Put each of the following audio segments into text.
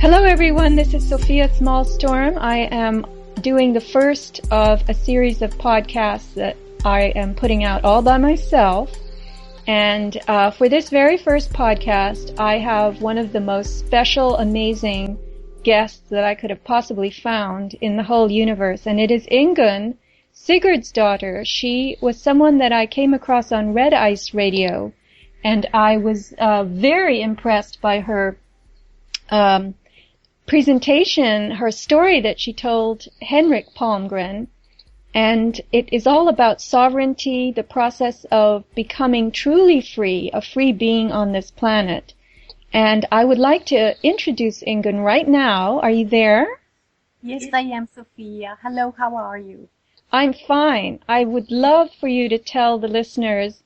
Hello everyone, this is Sofia Smallstorm. I am doing the first of a series of podcasts that I am putting out all by myself. And for this very first podcast, I have one of the most special, amazing guests that I could have possibly found in the whole universe. And it is Ingunn Sigurdsdatter. She was someone that I came across on Red Ice Radio. And I was very impressed by her presentation, her story that she told Henrik Palmgren, and it is all about sovereignty, the process of becoming truly free, a free being on this planet. And I would like to introduce Ingunn right now. Are you there? Yes, I am, Sofia. Hello, how are you? I'm fine. I would love for you to tell the listeners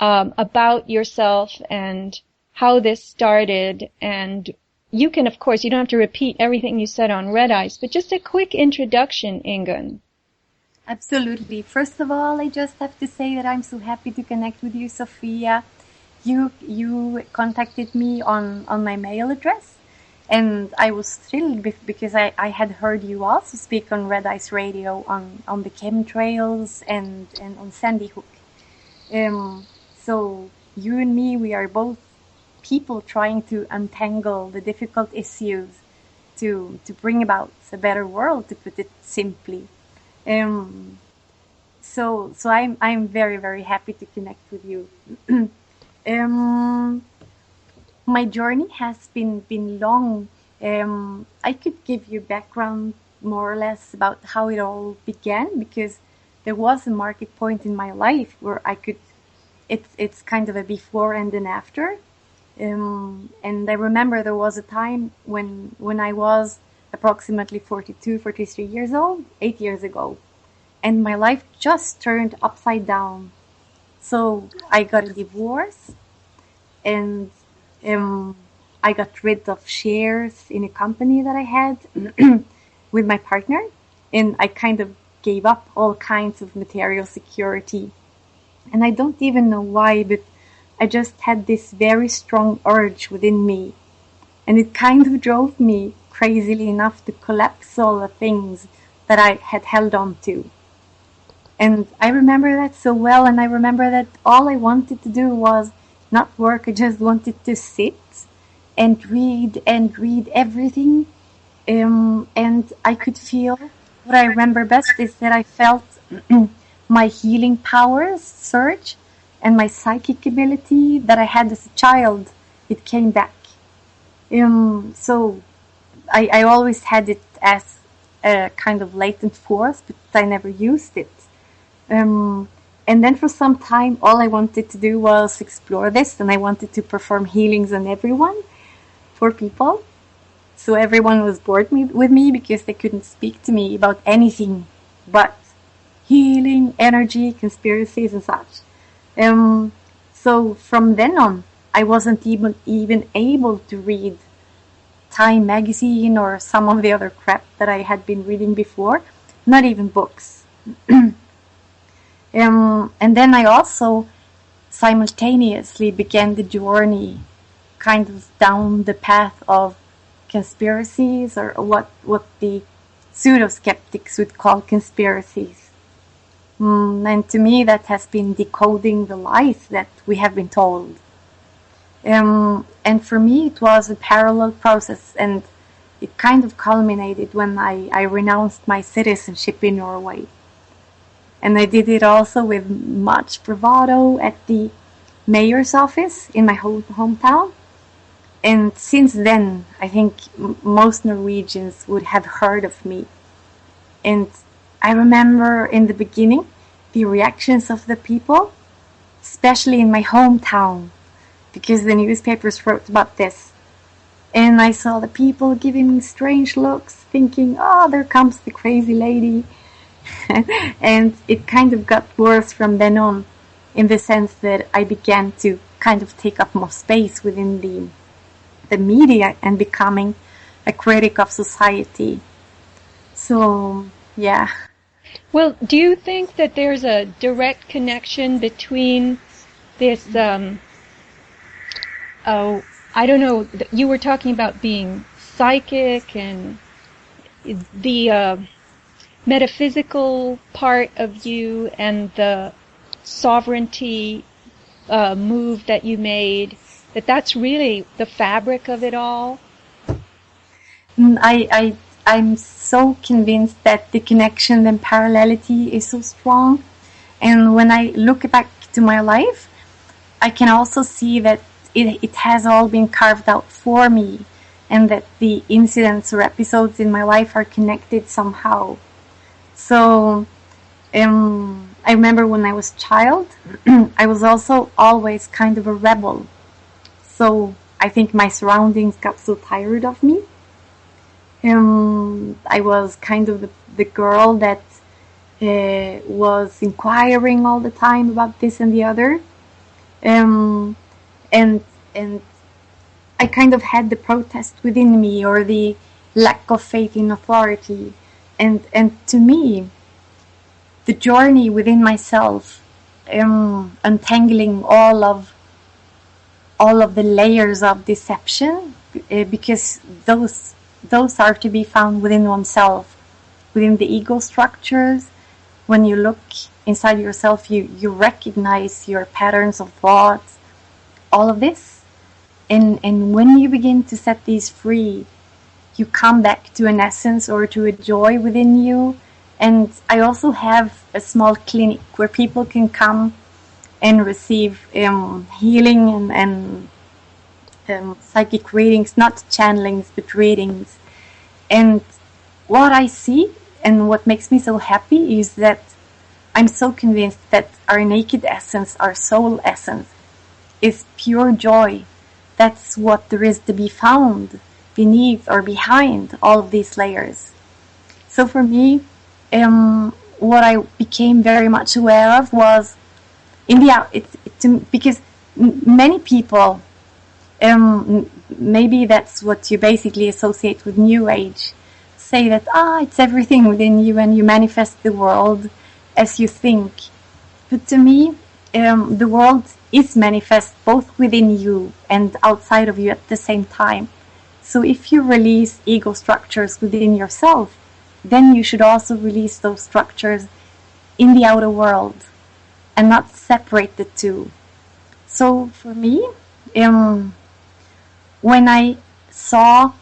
about yourself and how this started, and you can, of course, you don't have to repeat everything you said on Red Ice, but just a quick introduction, Ingunn. Absolutely. First of all, I just have to say that I'm so happy to connect with you, Sofia. You contacted me on my mail address, and I was thrilled because I had heard you also speak on Red Ice Radio on the chemtrails and on Sandy Hook. So you and me, we are both people trying to untangle the difficult issues to bring about a better world, to put it simply. So I'm very, very happy to connect with you. My journey has been long. I could give you background more or less about how it all began, because there was a market point in my life where I could, it's kind of a before and an after. And I remember there was a time when I was approximately 42, 43 years old, 8 years ago, and my life just turned upside down. So I got a divorce, and I got rid of shares in a company that I had with my partner, and I kind of gave up all kinds of material security. And I don't even know why, but I just had this very strong urge within me, and it kind of drove me, crazily enough, to collapse all the things that I had held on to. And I remember that so well, and I remember that all I wanted to do was not work. I just wanted to sit and read everything, and I could feel, what I remember best is that I felt my healing powers surge, and my psychic ability that I had as a child, it came back. So I always had it as a kind of latent force, but I never used it. And then for some time, all I wanted to do was explore this, and I wanted to perform healings on everyone, for people. So everyone was bored with me because they couldn't speak to me about anything but healing, energy, conspiracies, and such. So from then on, I wasn't even able to read Time magazine or some of the other crap that I had been reading before, not even books. And then I also simultaneously began the journey kind of down the path of conspiracies, or what the pseudo-skeptics would call conspiracies. And to me, that has been decoding the lies that we have been told. And for me, it was a parallel process, and it kind of culminated when I renounced my citizenship in Norway. And I did it also with much bravado at the mayor's office in my hometown. And since then, I think most Norwegians would have heard of me. And I remember in the beginning the reactions of the people, especially in my hometown, because the newspapers wrote about this. And I saw the people giving me strange looks, thinking, oh, there comes the crazy lady. And it kind of got worse from then on, in the sense that I began to kind of take up more space within the media and becoming a critic of society. So, yeah. Well, do you think that there's a direct connection between this, I don't know, you were talking about being psychic and the metaphysical part of you and the sovereignty move that you made, that's really the fabric of it all? I'm so convinced that the connection and parallelity is so strong. And when I look back to my life, I can also see that it has all been carved out for me, and that the incidents or episodes in my life are connected somehow. So, I remember when I was a child, I was also always kind of a rebel. So I think my surroundings got so tired of me. I was kind of the girl that was inquiring all the time about this and the other. And I kind of had the protest within me, or the lack of faith in authority. And to me, the journey within myself, untangling all of the layers of deception, because those are to be found within oneself, within the ego structures. When you look inside yourself, you recognize your patterns of thoughts, all of this. And when you begin to set these free, you come back to an essence or to a joy within you. And I also have a small clinic where people can come and receive healing and psychic readings, not channelings, but readings. And what I see and what makes me so happy is that I'm so convinced that our naked essence, our soul essence, is pure joy. That's what there is to be found beneath or behind all of these layers. So for me, what I became very much aware of was because many people, maybe that's what you basically associate with New Age, say that it's everything within you and you manifest the world as you think. But to me, the world is manifest both within you and outside of you at the same time. So if you release ego structures within yourself, then you should also release those structures in the outer world and not separate the two. So for me, when I saw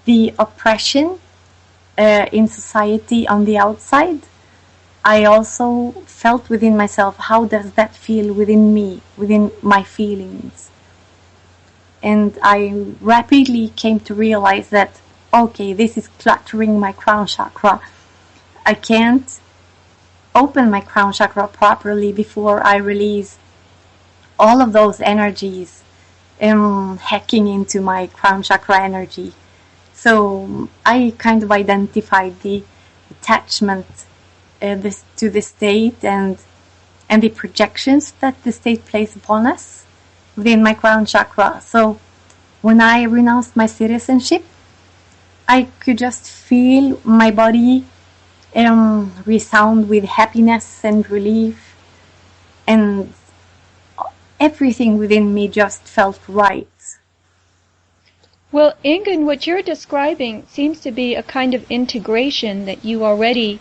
the oppression in society on the outside, I also felt within myself, how does that feel within me, within my feelings? And I rapidly came to realize that, okay, this is cluttering my crown chakra. I can't open my crown chakra properly before I release all of those energies hacking into my crown chakra energy. So I kind of identified the attachment to the state and the projections that the state plays upon us within my crown chakra. So when I renounced my citizenship, I could just feel my body resound with happiness and relief, and everything within me just felt right. Well, Ingunn, what you're describing seems to be a kind of integration that you already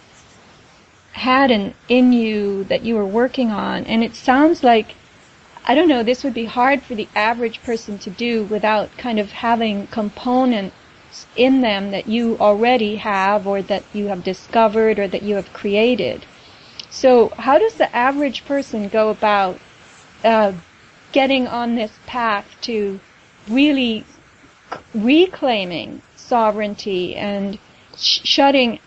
had in you, that you were working on. And it sounds like, I don't know, this would be hard for the average person to do without kind of having components in them that you already have, or that you have discovered, or that you have created. So how does the average person go about getting on this path to really reclaiming sovereignty and shutting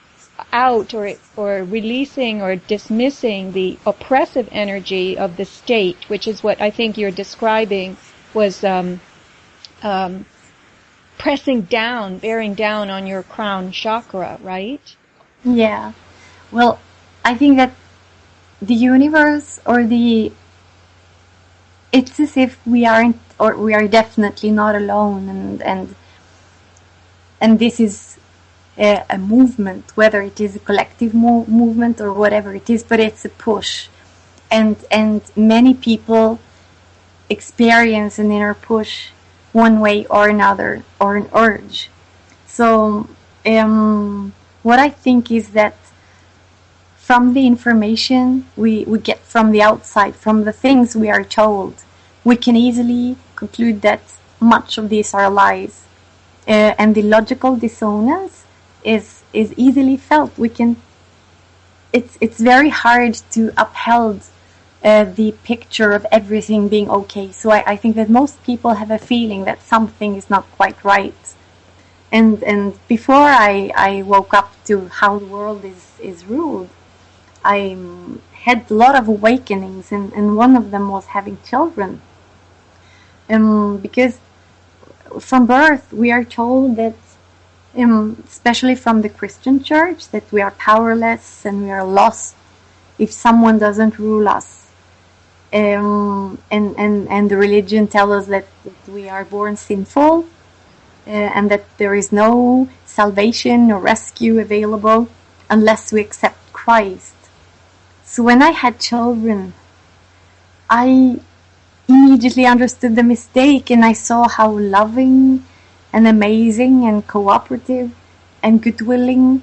out or releasing or dismissing the oppressive energy of the state, which is what I think you're describing was pressing down, bearing down on your crown chakra, right? Yeah. Well, I think that the universe it's as if we aren't, or we are definitely not alone, and this is a movement, whether it is a collective movement or whatever it is, but it's a push, and many people experience an inner push one way or another, or an urge. So what I think is that from the information we get from the outside, from the things we are told, we can easily conclude that much of these are lies. And the logical dissonance is easily felt. It's very hard to uphold the picture of everything being okay. So I think that most people have a feeling that something is not quite right. And before I woke up to how the world is ruled, I had a lot of awakenings, and one of them was having children. Because from birth we are told that, especially from the Christian church, that we are powerless and we are lost if someone doesn't rule us. And the religion tells us that we are born sinful, and that there is no salvation or rescue available unless we accept Christ. So when I had children, I immediately understood the mistake, and I saw how loving and amazing and cooperative and good-willing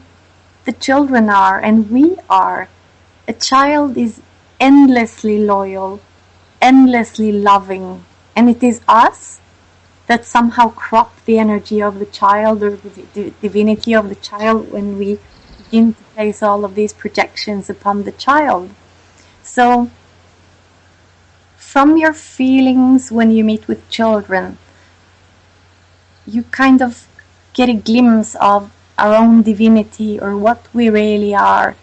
the children are, and we are. A child is endlessly loyal, endlessly loving, and it is us that somehow crop the energy of the child or the divinity of the child when we begin to place all of these projections upon the child. So from your feelings when you meet with children, you kind of get a glimpse of our own divinity, or what we really are,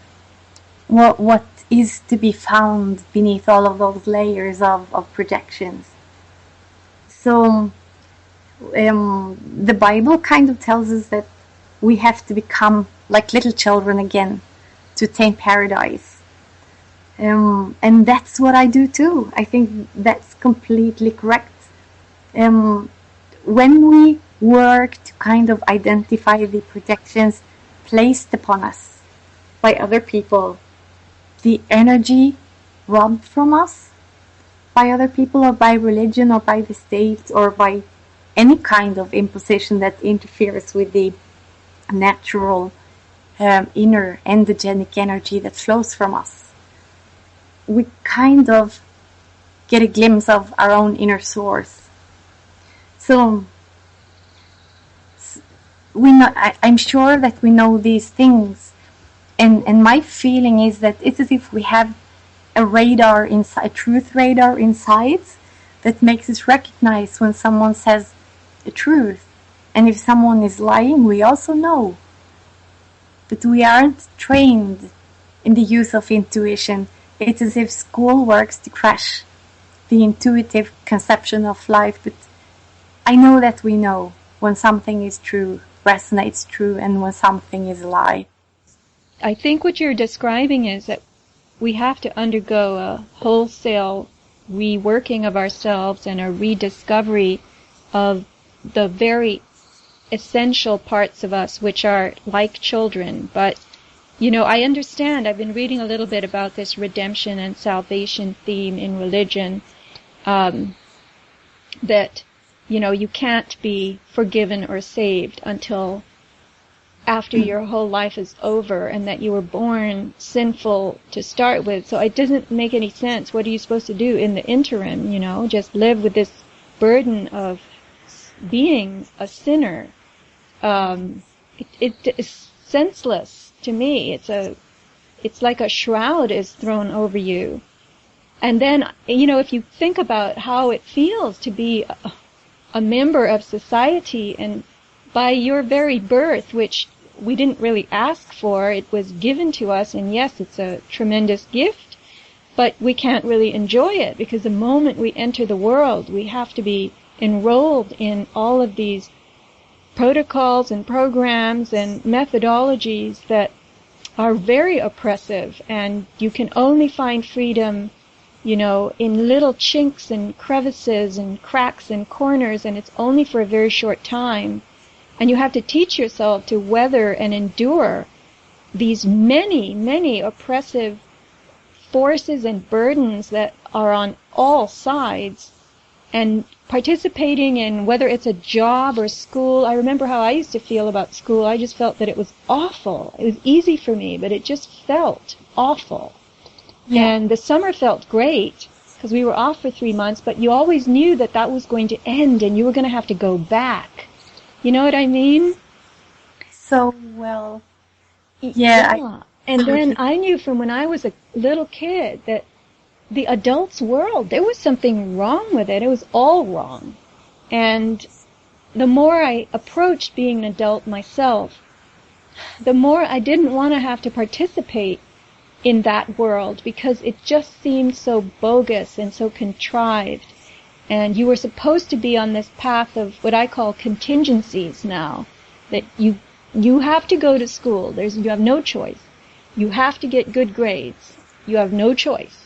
what is to be found beneath all of those layers of projections. So the Bible kind of tells us that we have to become like little children again to attain paradise. And that's what I do too. I think that's completely correct. When we work to kind of identify the projections placed upon us by other people, the energy robbed from us by other people, or by religion, or by the state, or by any kind of imposition that interferes with the natural inner endogenic energy that flows from us, we kind of get a glimpse of our own inner source. So we know, I'm sure that we know these things, and my feeling is that it's as if we have a radar inside, a truth radar inside, that makes us recognize when someone says the truth, and if someone is lying, we also know. But we aren't trained in the use of intuition. It's as if school works to crash the intuitive conception of life. But I know that we know when something is true, resonates true, and when something is a lie. I think what you're describing is that we have to undergo a wholesale reworking of ourselves and a rediscovery of the very essential parts of us which are like children. But, you know, I understand, I've been reading a little bit about this redemption and salvation theme in religion, that, you know, you can't be forgiven or saved until after your whole life is over, and that you were born sinful to start with. So it doesn't make any sense. What are you supposed to do in the interim, you know? Just live with this burden of being a sinner. It is senseless to me. It's like a shroud is thrown over you. And then, you know, if you think about how it feels to be a member of society, and by your very birth, which we didn't really ask for, it was given to us, and yes, it's a tremendous gift, but we can't really enjoy it, because the moment we enter the world, we have to be enrolled in all of these protocols and programs and methodologies that are very oppressive, and you can only find freedom, you know, in little chinks and crevices and cracks and corners, and it's only for a very short time. And you have to teach yourself to weather and endure these many, many oppressive forces and burdens that are on all sides. and participating in whether it's a job or school. I remember how I used to feel about school. I just felt that it was awful. It was easy for me, but it just felt awful. Yeah. And the summer felt great because we were off for 3 months, but you always knew that that was going to end and you were going to have to go back. You know what I mean? So well. Yeah. And then I knew from when I was a little kid that the adult's world, there was something wrong with it. It was all wrong. And the more I approached being an adult myself, the more I didn't want to have to participate in that world because it just seemed so bogus and so contrived. And you were supposed to be on this path of what I call contingencies now, that you have to go to school. You have no choice. You have to get good grades. You have no choice.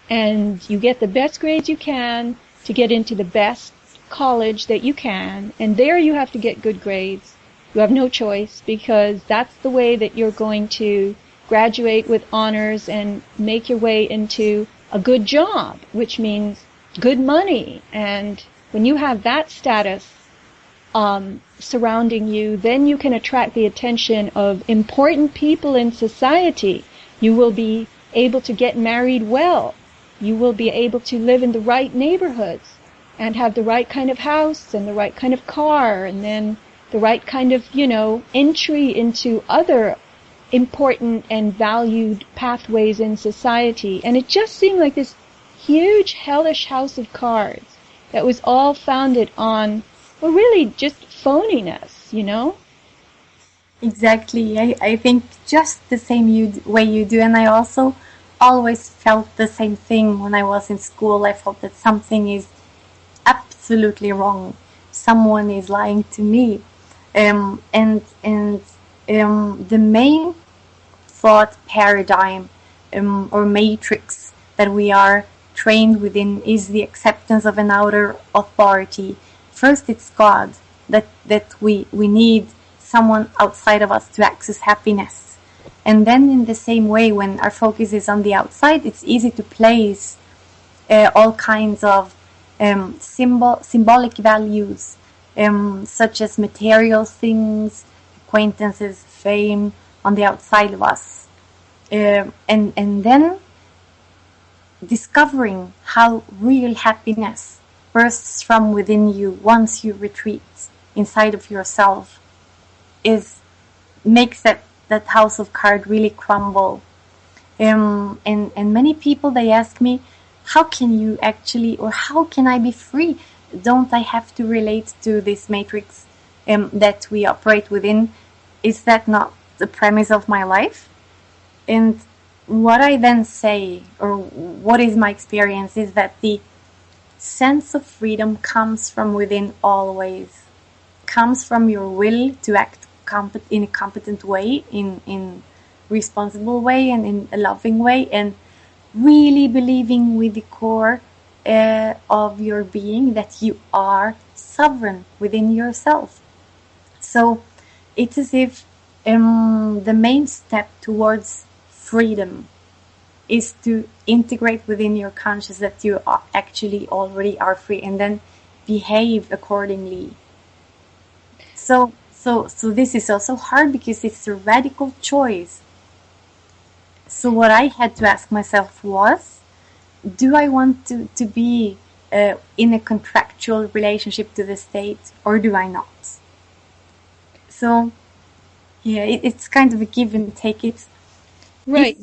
And you get the best grades you can to get into the best college that you can. And there you have to get good grades. You have no choice because that's the way that you're going to graduate with honors and make your way into a good job, which means good money. And when you have that status surrounding you, then you can attract the attention of important people in society. You will be able to get married well. You will be able to live in the right neighborhoods and have the right kind of house and the right kind of car and then the right kind of, entry into other important and valued pathways in society. And it just seemed like this huge hellish house of cards that was all founded on, well, really just phoniness, Exactly. I think just the same way you do. And I also always felt the same thing when I was in school. I felt that something is absolutely wrong. Someone is lying to me. The main thought paradigm or matrix that we are trained within is the acceptance of an outer authority. First, it's God, that we need someone outside of us to access happiness. And then in the same way, when our focus is on the outside, it's easy to place all kinds of symbolic values, such as material things, acquaintances, fame, on the outside of us. And then discovering how real happiness bursts from within you once you retreat inside of yourself makes that house of cards really crumble. And many people, they ask me, how can you actually, or how can I be free? Don't I have to relate to this matrix that we operate within? Is that not the premise of my life? And what I then say, or what is my experience, is that the sense of freedom comes from within always. Comes from your will to act in a competent way, in responsible way, and in a loving way, and really believing with the core of your being that you are sovereign within yourself. So it's as if the main step towards freedom is to integrate within your conscious that you are actually already are free, and then behave accordingly. So this is also hard because it's a radical choice. So what I had to ask myself was, do I want to be in a contractual relationship to the state, or do I not? So, yeah, it's kind of a give and take. It's right.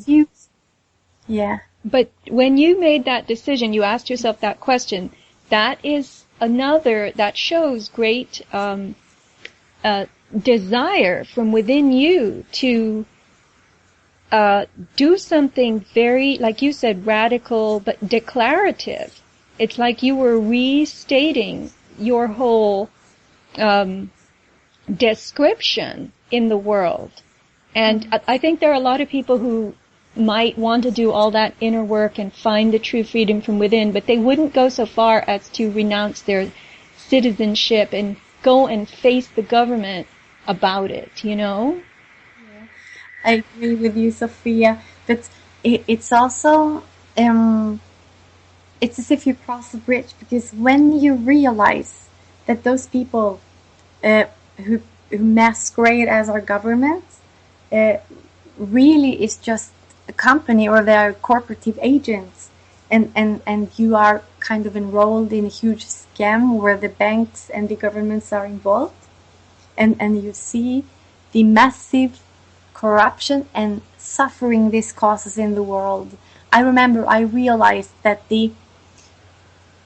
Yeah. But when you made that decision, you asked yourself that question. That is another that shows great desire from within you to do something very, like you said, radical but declarative. It's like you were restating your whole description in the world. And I think there are a lot of people who might want to do all that inner work and find the true freedom from within, but they wouldn't go so far as to renounce their citizenship and go and face the government about it, Yeah. I agree with you, Sofia, but it's also it's as if you cross a bridge, because when you realize that those people uh, who masquerade as our governments uh, really is just a company, or they are corporative agents, and you are kind of enrolled in a huge scam where the banks and the governments are involved, and you see the massive corruption and suffering this causes in the world. I remember I realized that the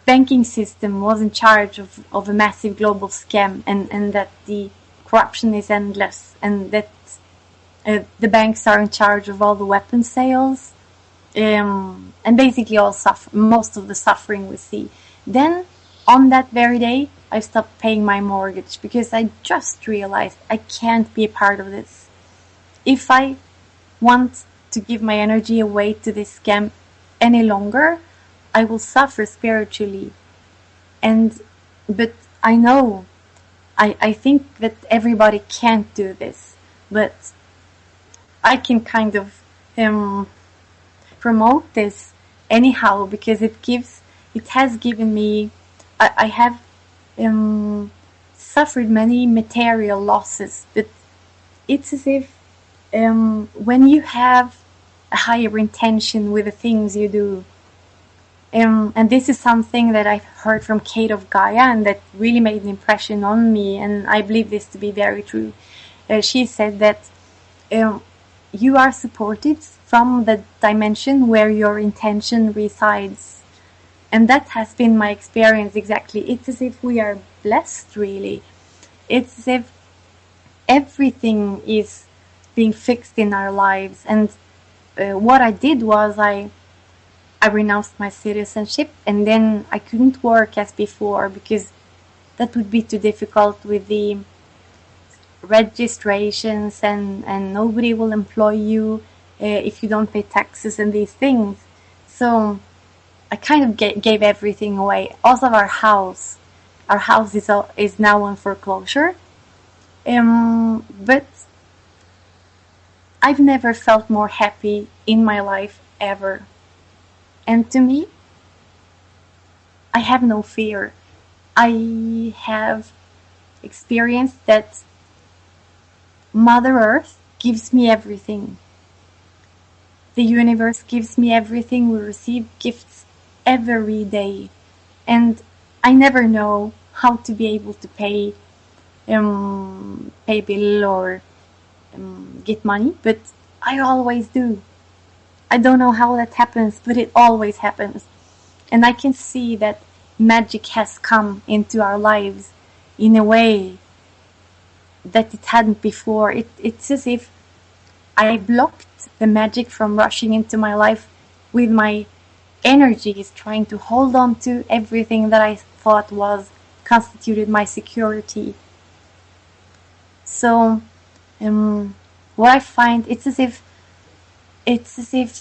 banking system was in charge of a massive global scam, and that the corruption is endless, and that the banks are in charge of all the weapon sales, and basically most of the suffering we see. Then, on that very day, I stopped paying my mortgage, because I just realized I can't be a part of this. If I want to give my energy away to this scam any longer, I will suffer spiritually. But I know, I think that everybody can't do this, but I can kind of promote this anyhow, because it has given me, I have suffered many material losses, but it's as if when you have a higher intention with the things you do, and this is something that I've heard from Kate of Gaia, and that really made an impression on me, and I believe this to be very true. She said that you are supported from the dimension where your intention resides. And that has been my experience exactly. It's as if we are blessed, really. It's as if everything is being fixed in our lives. And what I did was I renounced my citizenship, and then I couldn't work as before, because that would be too difficult with the registrations, and nobody will employ you if you don't pay taxes and these things. So I kind of gave everything away. Also, our house is now on foreclosure. But I've never felt more happy in my life ever. And to me, I have no fear. I have experienced that Mother Earth gives me everything. The universe gives me everything. We receive gifts every day. And I never know how to be able to pay bill or get money, but I always do. I don't know how that happens, but it always happens. And I can see that magic has come into our lives in a way that it hadn't before. It's as if I blocked the magic from rushing into my life with my energies, trying to hold on to everything that I thought constituted my security. So, what I find, it's as if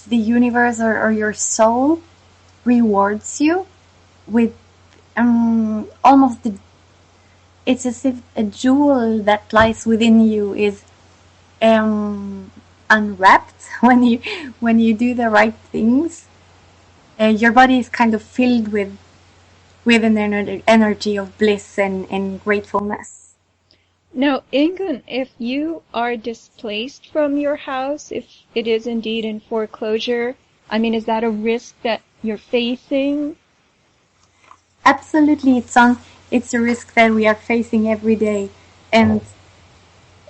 the universe or your soul rewards you with almost it's as if a jewel that lies within you is unwrapped when you do the right things. Your body is kind of filled with an energy of bliss and gratefulness. Now, Ingunn, if you are displaced from your house, if it is indeed in foreclosure, I mean, is that a risk that you're facing? Absolutely, it's a risk that we are facing every day, and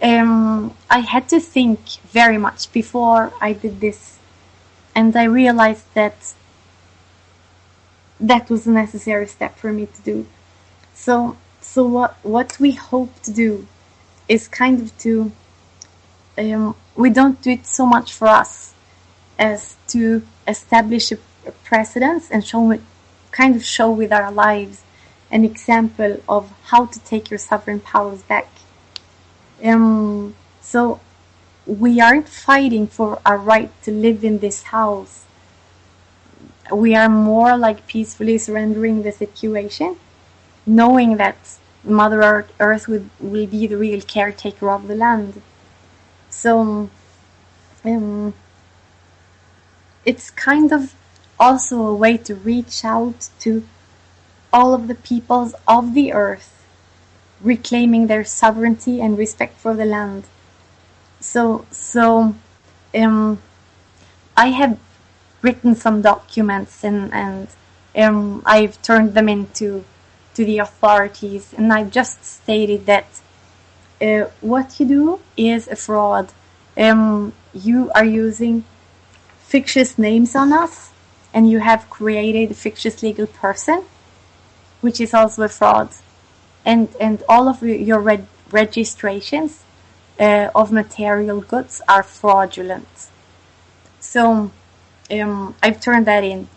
I had to think very much before I did this, and I realized that was a necessary step for me to do. So what we hope to do is kind of to we don't do it so much for us as to establish a precedence and show with our lives an example of how to take your sovereign powers back. So we aren't fighting for our right to live in this house. We are more like peacefully surrendering the situation, knowing that Mother Earth will be the real caretaker of the land. So it's kind of also a way to reach out to all of the peoples of the earth, reclaiming their sovereignty and respect for the land. So I have written some documents and I've turned them into to the authorities, and I've just stated that what you do is a fraud. You are using fictitious names on us, and you have created a fictitious legal person, which is also a fraud. And all of your registrations of material goods are fraudulent. So I've turned that in.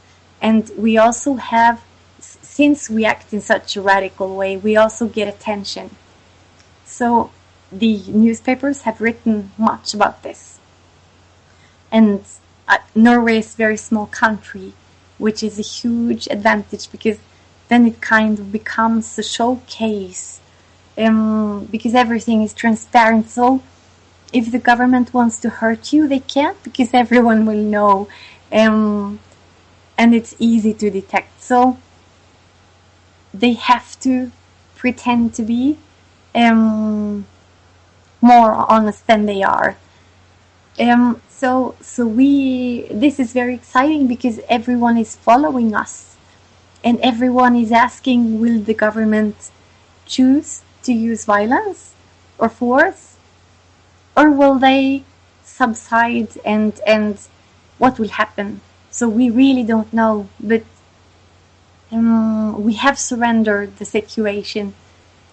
And we also have, since we act in such a radical way, we also get attention. So the newspapers have written much about this. And Norway is a very small country, which is a huge advantage, because then it kind of becomes a showcase, because everything is transparent. So if the government wants to hurt you, they can't, because everyone will know, and it's easy to detect. So they have to pretend to be more honest than they are. So this is very exciting, because everyone is following us, and everyone is asking, will the government choose to use violence or force, or will they subside, and what will happen? So we really don't know, but we have surrendered the situation,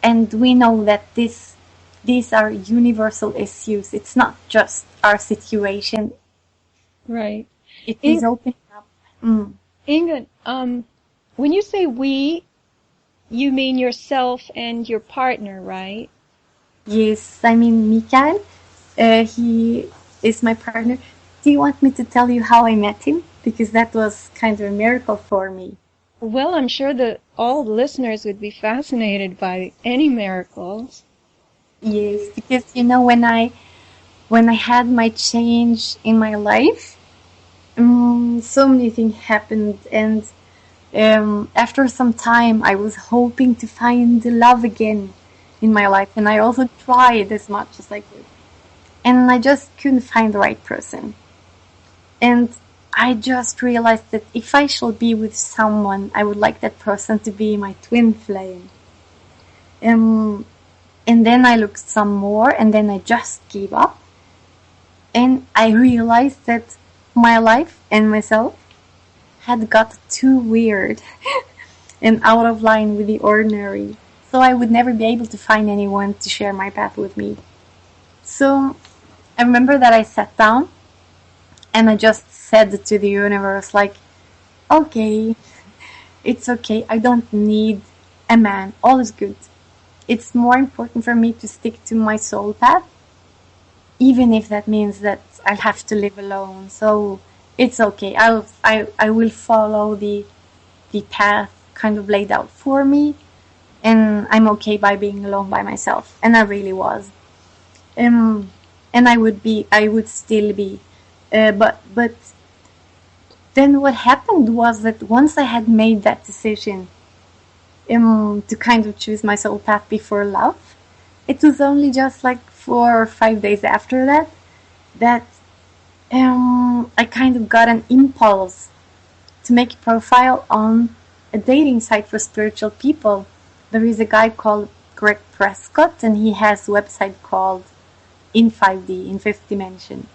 and we know that these are universal issues. It's not just our situation. Right. It is opening up. Ingunn, when you say we, you mean yourself and your partner, right? Yes, I mean Mikael. He is my partner. Do you want me to tell you how I met him? Because that was kind of a miracle for me. Well, I'm sure that all the listeners would be fascinated by any miracles. Yes, because when I had my change in my life, so many things happened, and after some time, I was hoping to find the love again in my life, and I also tried as much as I could, and I just couldn't find the right person. And I just realized that if I shall be with someone, I would like that person to be my twin flame. And then I looked some more, and then I just gave up. And I realized that my life and myself had got too weird and out of line with the ordinary. So I would never be able to find anyone to share my path with me. So I remember that I sat down and I just said to the universe, like, okay, it's okay. I don't need a man. All is good. It's more important for me to stick to my soul path, even if that means that I'll have to live alone. So it's okay. I will follow the path kind of laid out for me, and I'm okay by being alone by myself. And I really was. And I would still be. But then what happened was that once I had made that decision to kind of choose my soul path before love, it was only just like 4 or 5 days after that I kind of got an impulse to make a profile on a dating site for spiritual people. There is a guy called Greg Prescott, and he has a website called In 5D, in Fifth Dimension.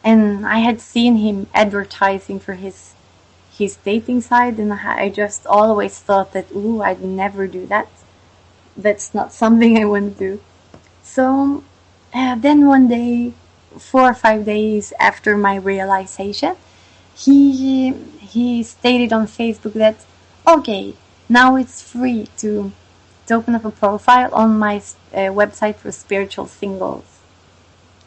And I had seen him advertising for his dating site, and I just always thought that, I'd never do that. That's not something I want to do. So then one day, 4 or 5 days after my realization, he stated on Facebook that, okay, now it's free to open up a profile on my website for spiritual singles.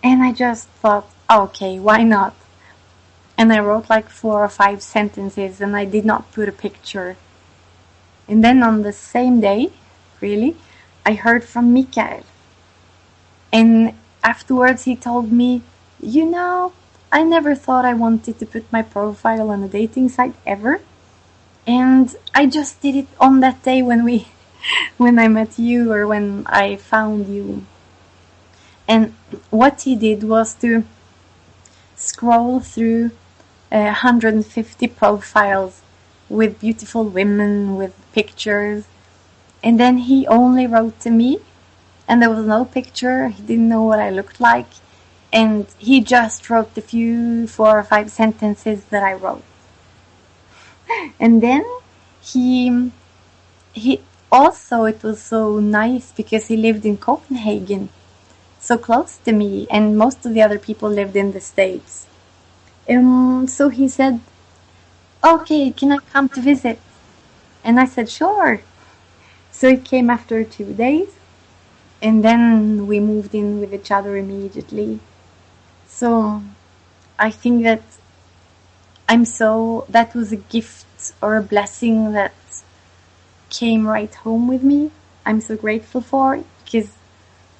And I just thought, okay, why not? And I wrote like 4 or 5 sentences, and I did not put a picture. And then on the same day, really, I heard from Mikael. And afterwards he told me, I never thought I wanted to put my profile on a dating site ever. And I just did it on that day when I met you, or when I found you. And what he did was to scroll through 150 profiles with beautiful women, with pictures. And then he only wrote to me, and there was no picture. He didn't know what I looked like. And he just wrote the few 4 or 5 sentences that I wrote. And then he also, it was so nice because he lived in Copenhagen, so close to me, and most of the other people lived in the States. So he said, okay, can I come to visit? And I said, sure. So he came after 2 days, and then we moved in with each other immediately. So I think that that was a gift or a blessing that came right home with me. I'm so grateful for it, because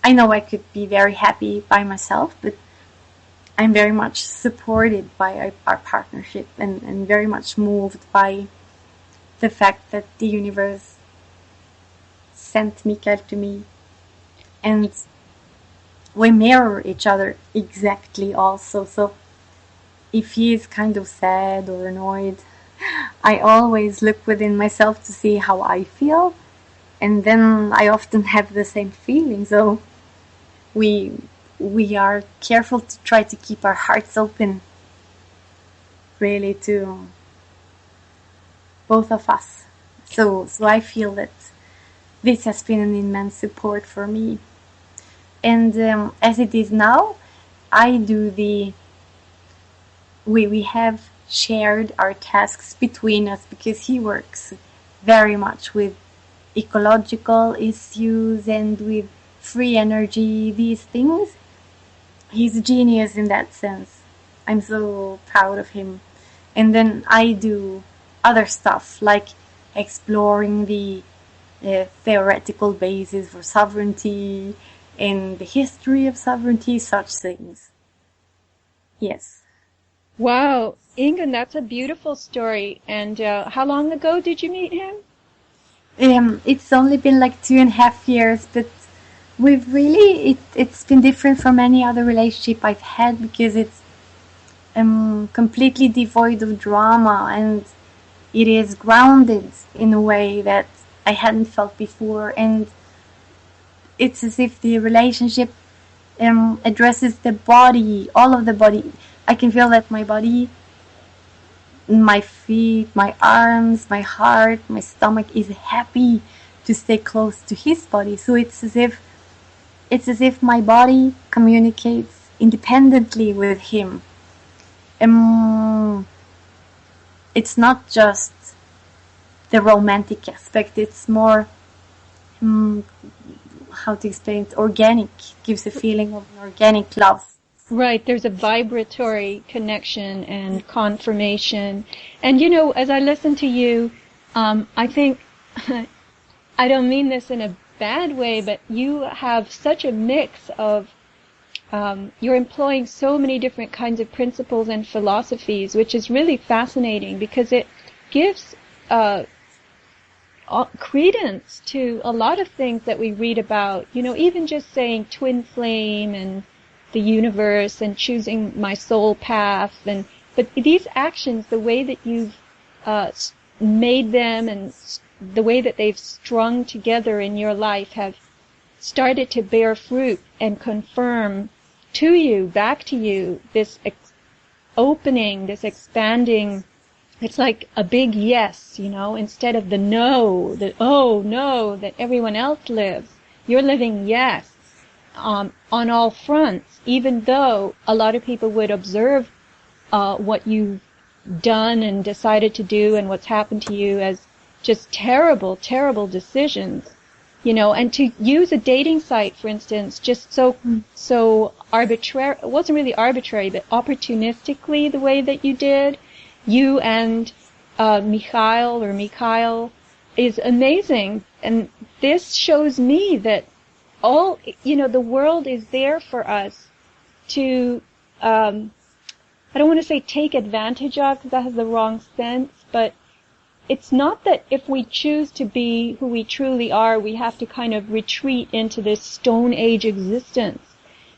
I know I could be very happy by myself, but I'm very much supported by our partnership, and very much moved by the fact that the universe sent Mikael to me. And we mirror each other exactly also. So if he is kind of sad or annoyed, I always look within myself to see how I feel. And then I often have the same feeling. So we are careful to try to keep our hearts open, really, to both of us. So I feel that this has been an immense support for me. And as it is now, I do we have shared our tasks between us, because he works very much with ecological issues and with free energy, these things. He's a genius in that sense. I'm so proud of him. And then I do other stuff, like exploring the theoretical basis for sovereignty and the history of sovereignty, such things. Yes. Wow, Ingunn, that's a beautiful story. And how long ago did you meet him? It's only been like 2.5 years, but we've really, it's been different from any other relationship I've had, because it's completely devoid of drama, and it is grounded in a way that I hadn't felt before. And it's as if the relationship addresses the body, all of the body. I can feel that my body, my feet, my arms, my heart, my stomach is happy to stay close to his body. So it's as if my body communicates independently with him. It's not just the romantic aspect, it's more, how to explain it, organic. It gives a feeling of an organic love. Right, there's a vibratory connection and confirmation. And as I listen to you, I think, I don't mean this in a bad way, but you have such a mix of, you're employing so many different kinds of principles and philosophies, which is really fascinating, because it gives credence to a lot of things that we read about. Even just saying twin flame and the universe and choosing my soul path, but these actions, the way that you've made them and the way that they've strung together in your life have started to bear fruit and confirm to you, back to you, this opening, this expanding. It's like a big yes, instead of the no, that oh no, that everyone else lives. You're living yes. On all fronts, even though a lot of people would observe what you've done and decided to do and what's happened to you as just terrible, terrible decisions, and to use a dating site, for instance, just so arbitrary, it wasn't really arbitrary, but opportunistically the way that you did, you and Mikael is amazing. And this shows me that the world is there for us to I don't want to say take advantage of, because that has the wrong sense, but it's not that if we choose to be who we truly are, we have to kind of retreat into this Stone Age existence.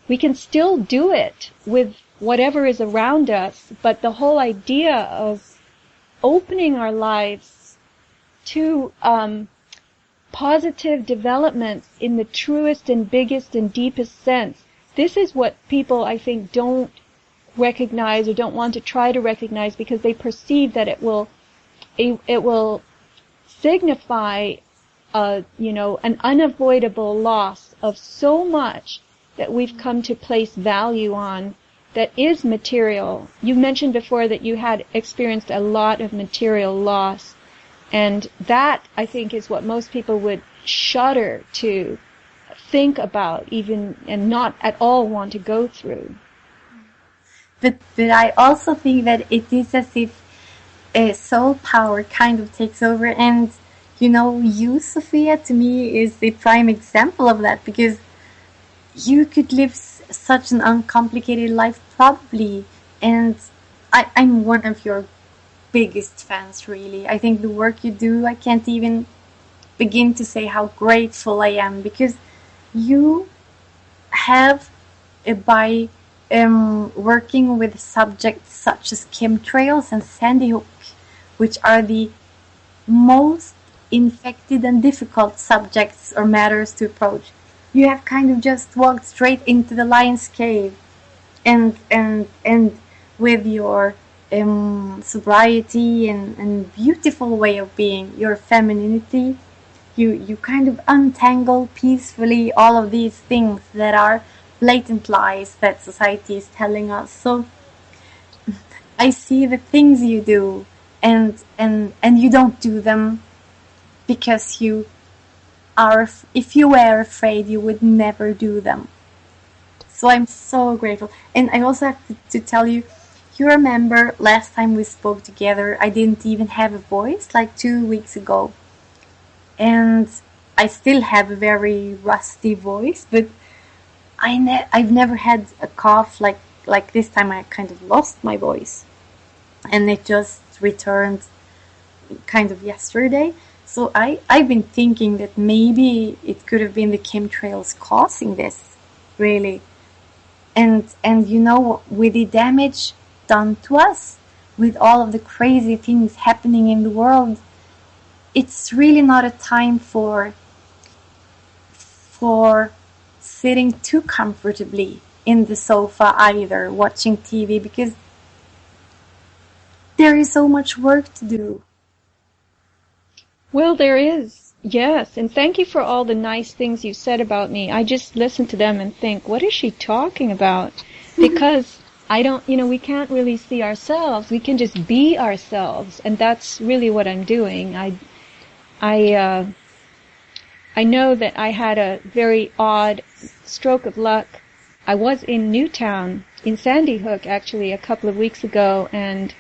We can still do it with whatever is around us, but the whole idea of opening our lives to positive developments in the truest and biggest and deepest sense, this is what people, I think, don't recognize or don't want to try to recognize, because they perceive that it will signify an unavoidable loss of so much that we've come to place value on that is material. You mentioned before that you had experienced a lot of material loss, and that, I think, is what most people would shudder to think about, even, and not at all want to go through. But I also think that it is as if soul power kind of takes over, and you, Sofia, to me is the prime example of that, because you could live such an uncomplicated life probably, and I'm one of your biggest fans, really. I think the work you do, I can't even begin to say how grateful I am, because you have, by working with subjects such as chemtrails and Sandy Hook, which are the most infected and difficult subjects or matters to approach, you have kind of just walked straight into the lion's cave, and with your sobriety and beautiful way of being, your femininity, you kind of untangle peacefully all of these things that are blatant lies that society is telling us. So I see the things you do, and you don't do them because you are, if you were afraid, you would never do them. So I'm so grateful. And I also have to tell you, you remember last time we spoke together, I didn't even have a voice, like 2 weeks ago. And I still have a very rusty voice, but I've never had a cough like this time. I kind of lost my voice, and it just returned kind of yesterday. So I've been thinking that maybe it could have been the chemtrails causing this, really. And with the damage done to us, with all of the crazy things happening in the world, it's really not a time for sitting too comfortably in the sofa either, watching TV, because there is so much work to do. Well, there is, yes, and thank you for all the nice things you said about me. I just listen to them and think, what is she talking about? Because we can't really see ourselves. We can just be ourselves, and that's really what I'm doing. I know that I had a very odd stroke of luck. I was in Newtown, in Sandy Hook, actually, a couple of weeks ago, and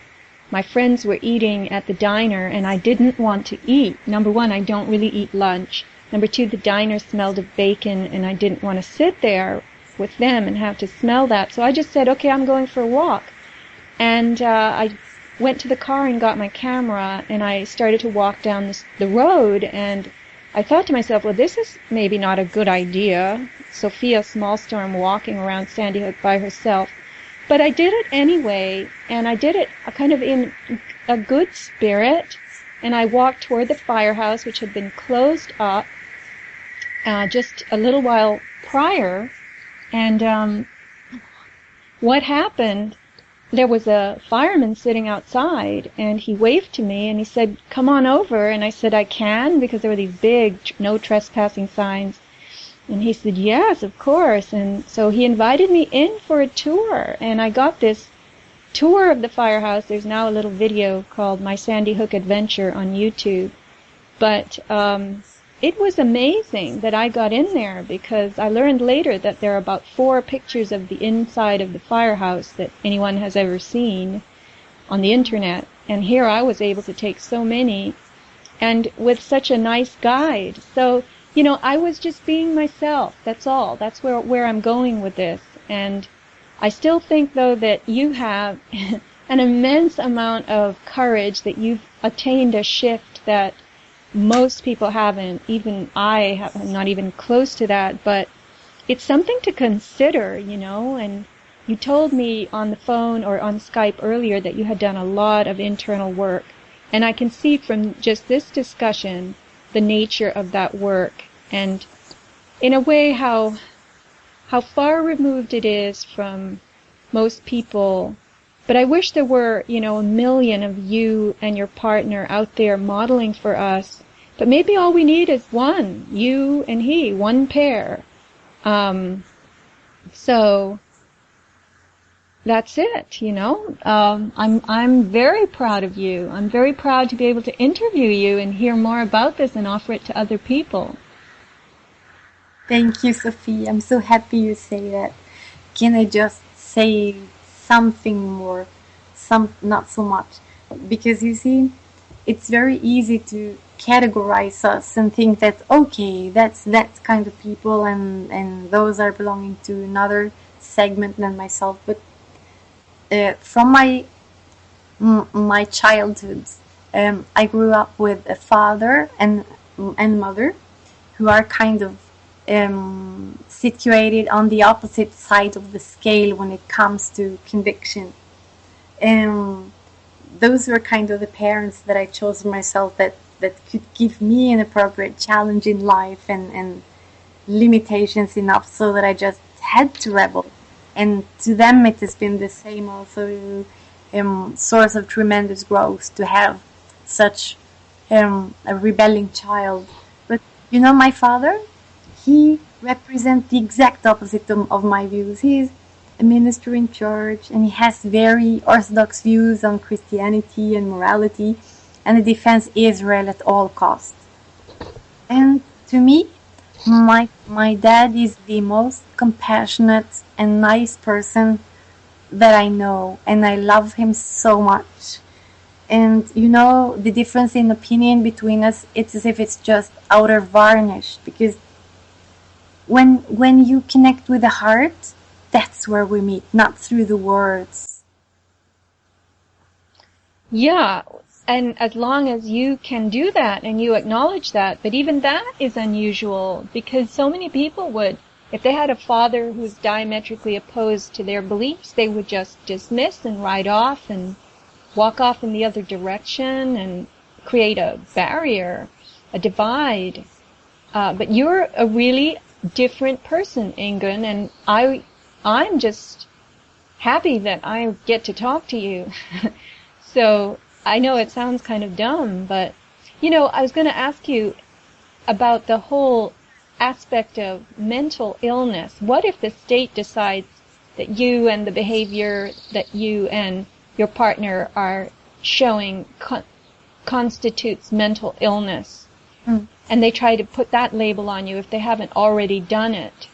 my friends were eating at the diner, and I didn't want to eat. Number one, I don't really eat lunch. Number two, the diner smelled of bacon, and I didn't want to sit there with them and have to smell that. So I just said, okay, I'm going for a walk. And I went to the car and got my camera, and I started to walk down the road, and I thought to myself, well, this is maybe not a good idea, Sofia Smallstorm walking around Sandy Hook by herself. But I did it anyway, and I did it kind of in a good spirit, and I walked toward the firehouse, which had been closed up just a little while prior. And what happened, there was a fireman sitting outside, and he waved to me, and he said, come on over. And I said, I can, because there were these big no trespassing signs. And he said, yes, of course. And so he invited me in for a tour, and I got this tour of the firehouse. There's now a little video called My Sandy Hook Adventure on YouTube. But it was amazing that I got in there, because I learned later that there are about 4 pictures of the inside of the firehouse that anyone has ever seen on the internet. And here I was able to take so many, and with such a nice guide. So, I was just being myself. That's all. That's where I'm going with this. And I still think, though, that you have an immense amount of courage, that you've attained a shift that most people haven't. Even I have not even close to that, but it's something to consider, and you told me on the phone or on Skype earlier that you had done a lot of internal work. And I can see from just this discussion the nature of that work, and in a way how far removed it is from most people. But I wish there were, a million of you and your partner out there modeling for us. But maybe all we need is one, you and he, one pair. So that's it, I'm very proud of you. I'm very proud to be able to interview you and hear more about this and offer it to other people. Thank you, Sophie. I'm so happy you say that. Can I just say something more? Not so much. Because you see, it's very easy to categorize us and think that, okay, that's that kind of people and those are belonging to another segment than myself. But from my childhood, I grew up with a father and mother who are kind of situated on the opposite side of the scale when it comes to conviction. Those were kind of the parents that I chose for myself that could give me an appropriate challenge in life and limitations enough so that I just had to rebel. And to them it has been the same also source of tremendous growth to have such a rebelling child. But my father, he represents the exact opposite of my views. He's a minister in church and he has very orthodox views on Christianity and morality, and he defends Israel at all costs. And to me, my dad is the most compassionate and nice person that I know, and I love him so much. And the difference in opinion between us, it's as if it's just outer varnish, because when you connect with the heart, that's where we meet, not through the words. Yeah, and as long as you can do that and you acknowledge that, but even that is unusual, because so many people would, if they had a father who's diametrically opposed to their beliefs, they would just dismiss and write off and walk off in the other direction and create a barrier, a divide. But you're a really different person, Ingunn, and I'm just happy that I get to talk to you. So I know it sounds kind of dumb, but, I was going to ask you about the whole aspect of mental illness. What if the state decides that you and the behavior that you and your partner are showing constitutes mental illness? Mm. And they try to put that label on you if they haven't already done it?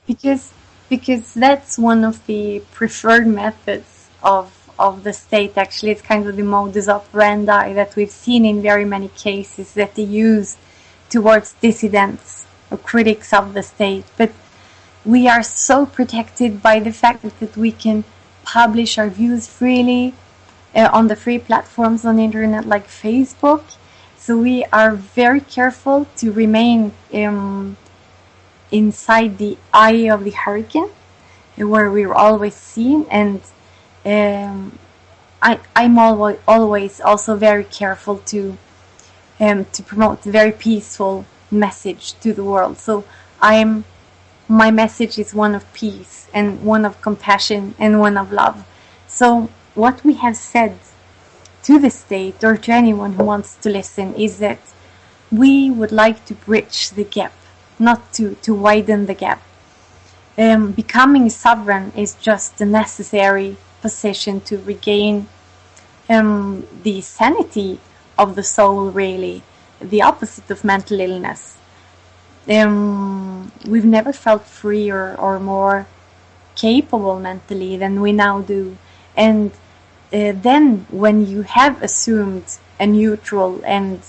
Because that's one of the preferred methods of the state. Actually, it's kind of the modus operandi that we've seen in very many cases that they use towards dissidents or critics of the state. But we are so protected by the fact that we can publish our views freely on the free platforms on the internet like Facebook. So we are very careful to remain inside the eye of the hurricane, where we're always seen. And I'm always also very careful to promote a very peaceful message to the world. So my message is one of peace and one of compassion and one of love. So what we have said to the state or to anyone who wants to listen is that we would like to bridge the gap, not to widen the gap. Becoming sovereign is just a necessary position to regain the sanity of the soul, really, the opposite of mental illness. We've never felt freer or more capable mentally than we now do. And then when you have assumed a neutral and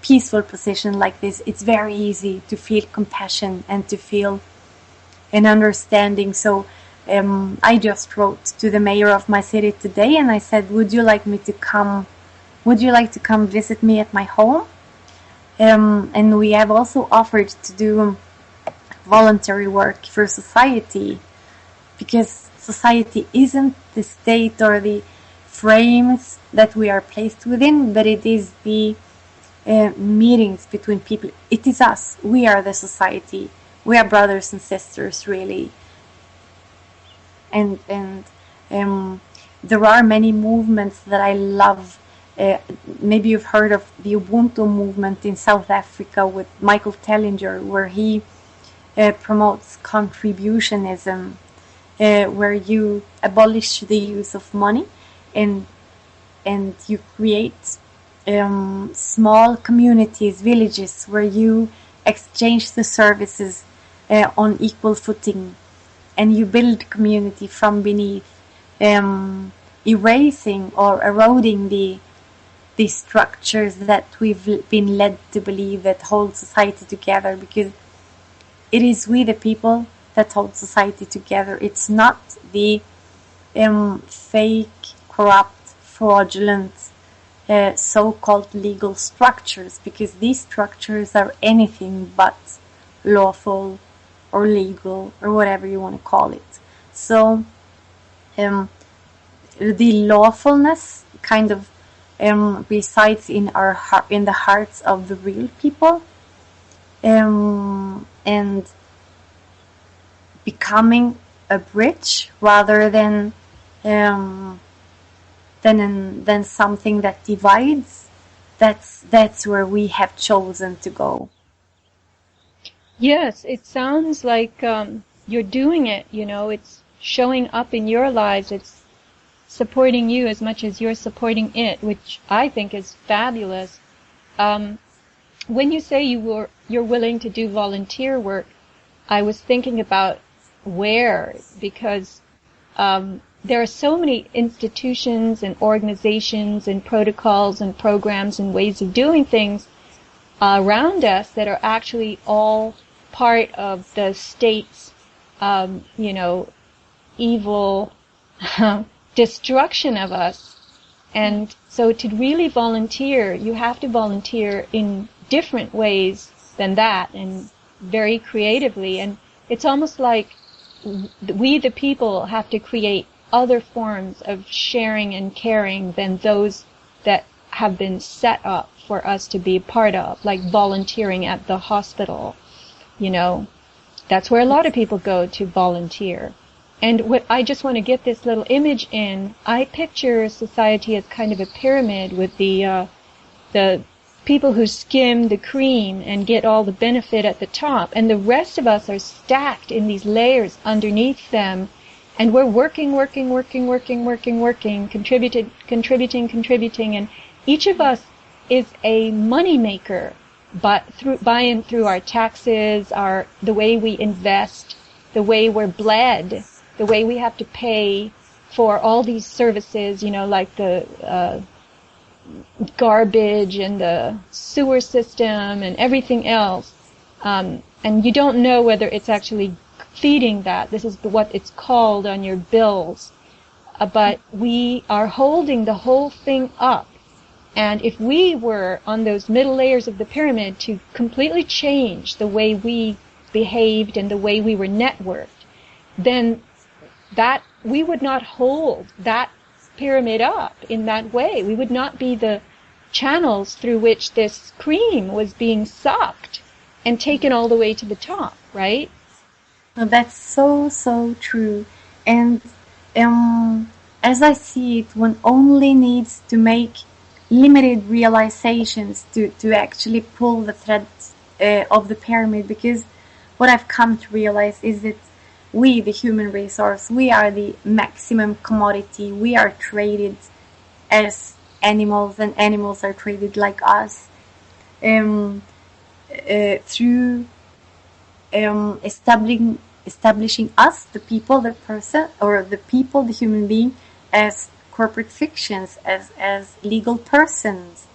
peaceful position like this, it's very easy to feel compassion and to feel and understanding. So I just wrote to the mayor of my city today, and I said, would you like to come visit me at my home? And we have also offered to do voluntary work for society, because society isn't the state or the frames that we are placed within, but it is the meetings between people. It is us. We are the society. We are brothers and sisters, really. And there are many movements that I love. Maybe you've heard of the Ubuntu movement in South Africa with Michael Tellinger, where he promotes contributionism, where you abolish the use of money and you create small communities, villages, where you exchange the services on equal footing, and you build community from beneath, erasing or eroding the structures that we've been led to believe that hold society together, because it is we the people that hold society together. It's not the fake, corrupt, fraudulent, so-called legal structures, because these structures are anything but lawful or legal or whatever you want to call it. So the lawfulness kind of resides in the hearts of the real people, and becoming a bridge rather than something that divides. That's where we have chosen to go. Yes, it sounds like you're doing it. It's showing up in your lives. It's supporting you as much as you're supporting it, which I think is fabulous. When you say you're willing to do volunteer work, I was thinking about where, because there are so many institutions and organizations and protocols and programs and ways of doing things around us that are actually all part of the state's, evil destruction of us. And so to really volunteer, you have to volunteer in different ways than that, and very creatively. And it's almost like we, the people, have to create other forms of sharing and caring than those that have been set up for us to be a part of, like volunteering at the hospital. That's where a lot of people go to volunteer. And what I just want to get this little image in, I picture society as kind of a pyramid with the people who skim the cream and get all the benefit at the top, and the rest of us are stacked in these layers underneath them, and we're working, contributing, and each of us is a money maker, but through our taxes, the way we invest, the way we're bled, the way we have to pay for all these services, like the garbage and the sewer system and everything else. And you don't know whether it's actually feeding that. This is what it's called on your bills. But we are holding the whole thing up. And if we were on those middle layers of the pyramid to completely change the way we behaved and the way we were networked, then that we would not hold that pyramid up in that way. We would not be the channels through which this cream was being sucked and taken all the way to the top, right? Well, that's so true. And as I see it, one only needs to make limited realizations to actually pull the threads of the pyramid, because what I've come to realize is that we, the human resource, we are the maximum commodity. We are traded as animals, and animals are traded like us, through establishing us, the people, the person, or the people, the human being, as corporate fictions, as legal persons.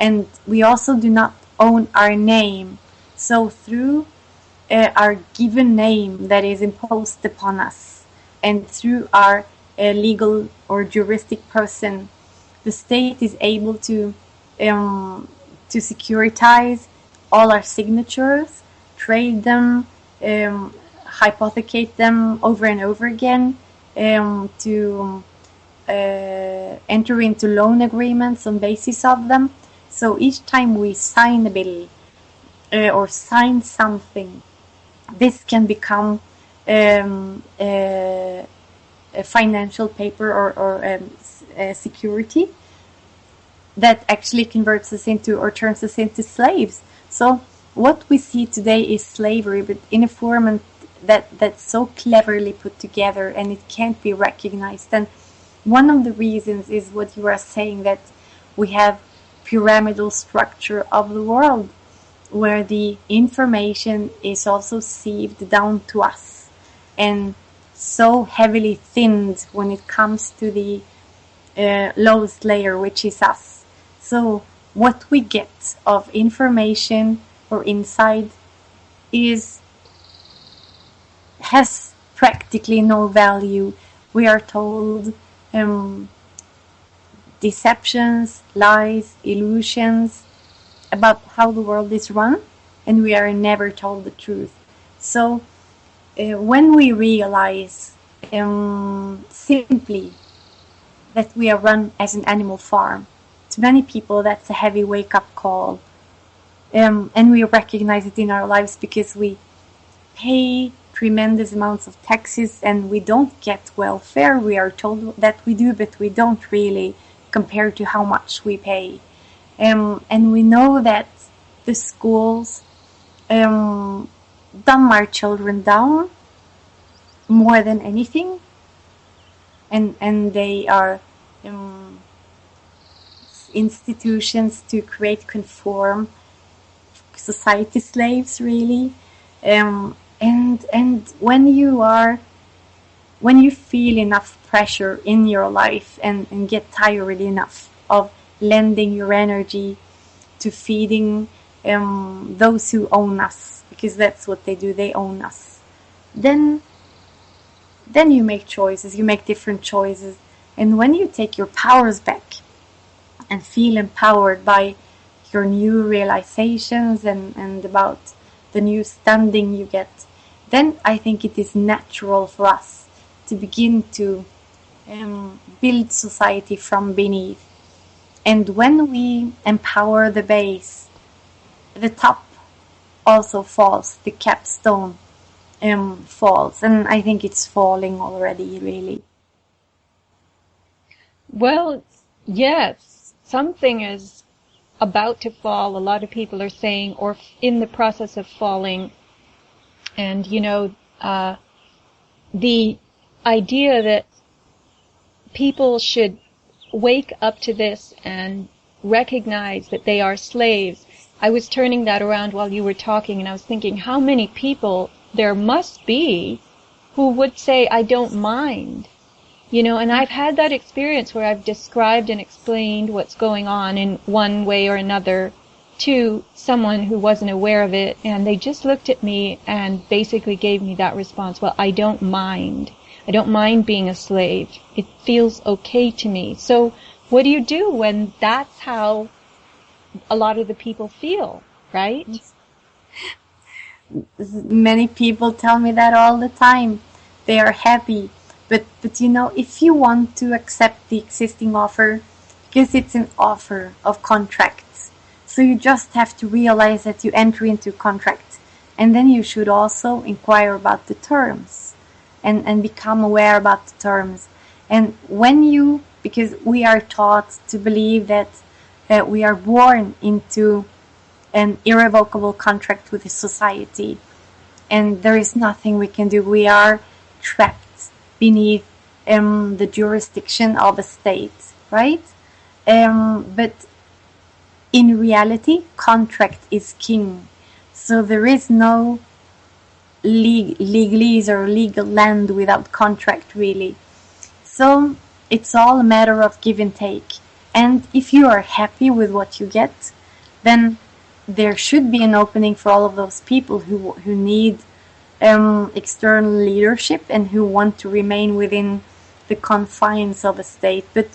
And we also do not own our name. So through our given name that is imposed upon us, and through our legal or juristic person, the state is able to securitize all our signatures, trade them, hypothecate them over and over again, to enter into loan agreements on basis of them. So each time we sign a bill or sign something, this can become a financial paper or security that actually converts us into or turns us into slaves. So what we see today is slavery, but in a form that's so cleverly put together, and it can't be recognized. And one of the reasons is what you are saying, that we have pyramidal structure of the world, where the information is also sieved down to us, and so heavily thinned when it comes to the lowest layer, which is us. So what we get of information or insight has practically no value. We are told deceptions, lies, illusions about how the world is run, and we are never told the truth. So when we realize simply that we are run as an animal farm, to many people that's a heavy wake-up call, and we recognize it in our lives because we pay tremendous amounts of taxes and we don't get welfare. We are told that we do, but we don't really, compared to how much we pay. And we know that the schools dumb our children down more than anything, and they are institutions to create conform society slaves, really. And when you feel enough pressure in your life and get tired enough of lending your energy to feeding those who own us, because that's what they do, they own us, then you make choices, you make different choices. And when you take your powers back and feel empowered by your new realizations and about the new standing you get, then I think it is natural for us to begin to build society from beneath. And when we empower the base, the top also falls, the capstone falls, and I think it's falling already, really. Well, yes, something is about to fall. A lot of people are saying, or in the process of falling. And, the idea that people should wake up to this and recognize that they are slaves. I was turning that around while you were talking, and I was thinking how many people there must be who would say, I don't mind. And I've had that experience where I've described and explained what's going on in one way or another to someone who wasn't aware of it, and they just looked at me and basically gave me that response, well, I don't mind. I don't mind being a slave. It feels okay to me. So what do you do when that's how a lot of the people feel, right? Many people tell me that all the time. They are happy. But if you want to accept the existing offer, because it's an offer of contracts, so you just have to realize that you enter into contracts, and then you should also inquire about the terms and become aware about the terms. And because we are taught to believe that we are born into an irrevocable contract with the society, and there is nothing we can do. We are trapped beneath the jurisdiction of a state, right? But in reality, contract is king. So there is no legalese or legal land without contract, really. So it's all a matter of give and take. And if you are happy with what you get, then there should be an opening for all of those people who need external leadership and who want to remain within the confines of a state. But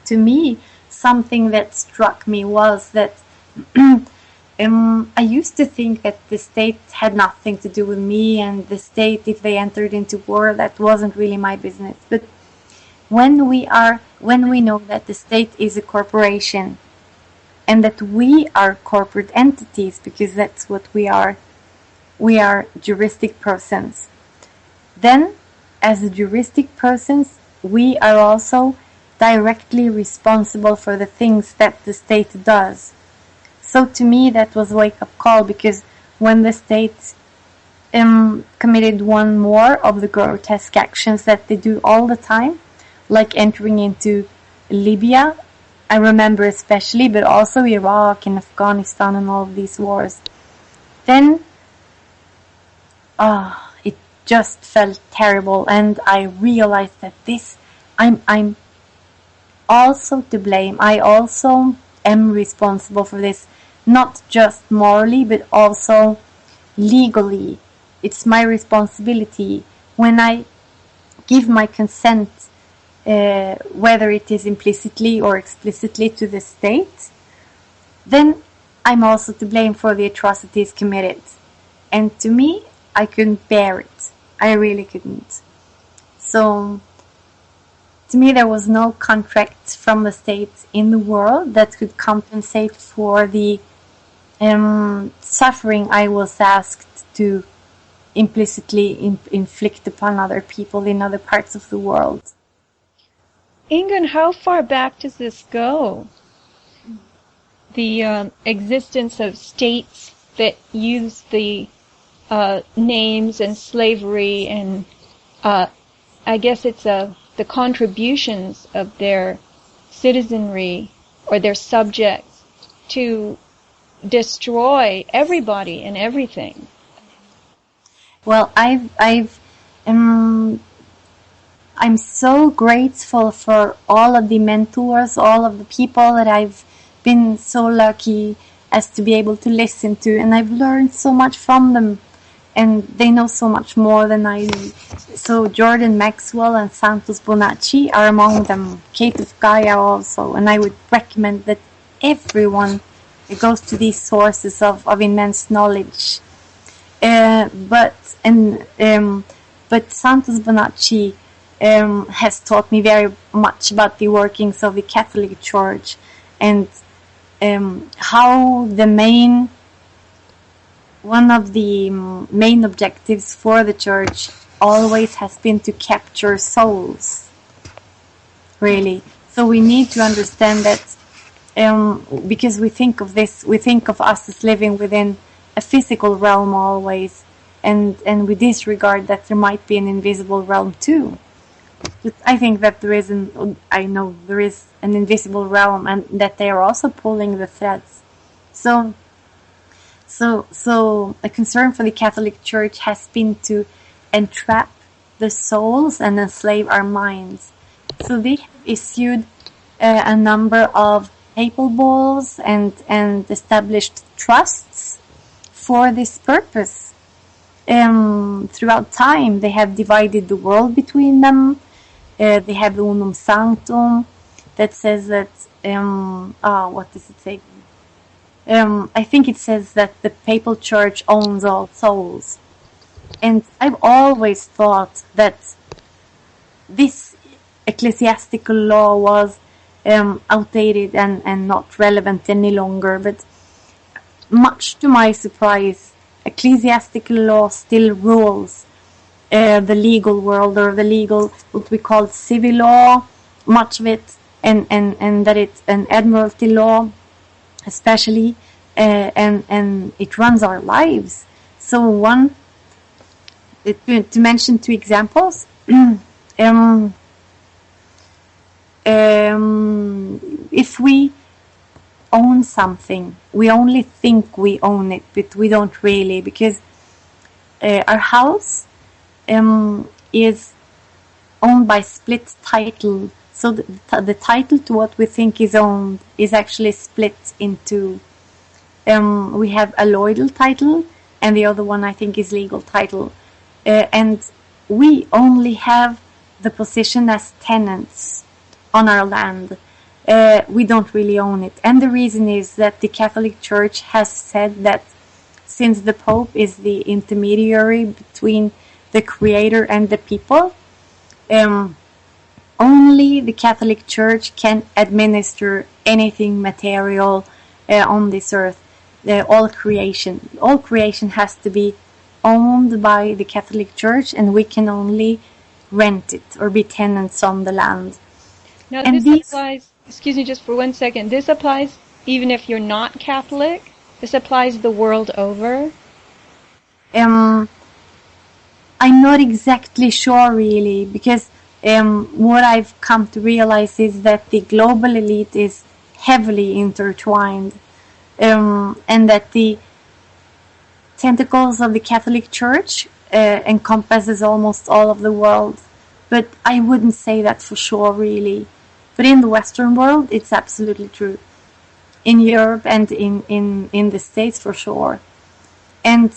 to me, something that struck me was that I used to think that the state had nothing to do with me, and the state, if they entered into war, that wasn't really my business. But when we know that the state is a corporation and that we are corporate entities, because that's what we are juristic persons, then as juristic persons, we are also directly responsible for the things that the state does. So to me, that was a wake-up call, because when the state committed one more of the grotesque actions that they do all the time, like entering into Libya, I remember especially, but also Iraq and Afghanistan and all of these wars, then it just felt terrible, and I realized that I'm also to blame. I also am responsible for this, not just morally, but also legally. It's my responsibility. When I give my consent, whether it is implicitly or explicitly, to the state, then I'm also to blame for the atrocities committed. And to me, I couldn't bear it. I really couldn't. So, to me, there was no contract from the state in the world that could compensate for the suffering I was asked to implicitly inflict upon other people in other parts of the world. Ingunn, how far back does this go? The existence of states that use the names and slavery and I guess it's the contributions of their citizenry or their subjects to destroy everybody and everything. Well, I'm so grateful for all of the mentors, all of the people that I've been so lucky as to be able to listen to, and I've learned so much from them, and they know so much more than I do. So Jordan Maxwell and Santos Bonacci are among them, Kate of Gaia also, and I would recommend that everyone goes to these sources of immense knowledge. But Santos Bonacci has taught me very much about the workings of the Catholic Church, and how one of the main objectives for the Church always has been to capture souls, really. So we need to understand that, because we think of us as living within a physical realm always, and we disregard that there might be an invisible realm too. But I think that there is an invisible realm, and that they are also pulling the threads. So a concern for the Catholic Church has been to entrap the souls and enslave our minds. So they have issued a number of papal bulls and established trusts for this purpose. Throughout time, they have divided the world between them. They have the Unum Sanctum that says that, what does it say? I think it says that the papal church owns all souls. And I've always thought that this ecclesiastical law was outdated and not relevant any longer. But much to my surprise, ecclesiastical law still rules the legal world, or the legal, what we call civil law, much of it, and that it's an admiralty law, especially, and it runs our lives. So to mention two examples, if we own something, we only think we own it, but we don't really, because our house is owned by split title. So the title to what we think is owned is actually split into We have a loyal title, and the other one I think is legal title. And we only have the position as tenants on our land. We don't really own it. And the reason is that the Catholic Church has said that since the Pope is the intermediary between the Creator and the people, only the Catholic Church can administer anything material on this earth. All creation has to be owned by the Catholic Church, and we can only rent it or be tenants on the land. Now, and this applies, excuse me just for 1 second, this applies even if you're not Catholic? This applies the world over? I'm not exactly sure, really, because what I've come to realize is that the global elite is heavily intertwined, and that the tentacles of the Catholic Church encompasses almost all of the world. But I wouldn't say that for sure, really. But in the Western world, it's absolutely true. In Europe and in the States, for sure. And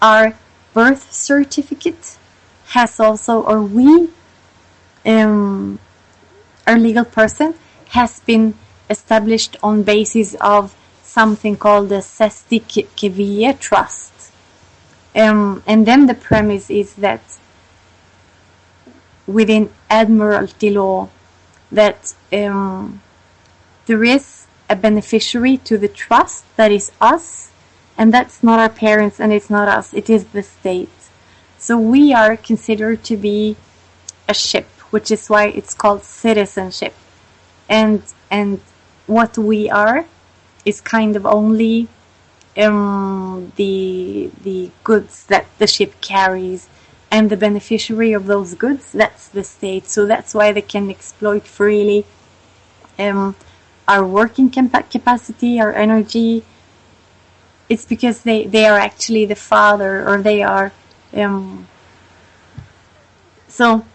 our birth certificate has also, or we, our legal person, has been established on basis of something called the Sestik Trust. And then the premise is that within Admiralty law, that there is a beneficiary to the trust, that is us, and that's not our parents and it's not us, it is the state. So we are considered to be a ship, which is why it's called citizenship. And what we are is kind of only the goods that the ship carries, and the beneficiary of those goods, that's the state. So that's why they can exploit freely our working capacity, our energy. It's because they are actually the father, or they are... So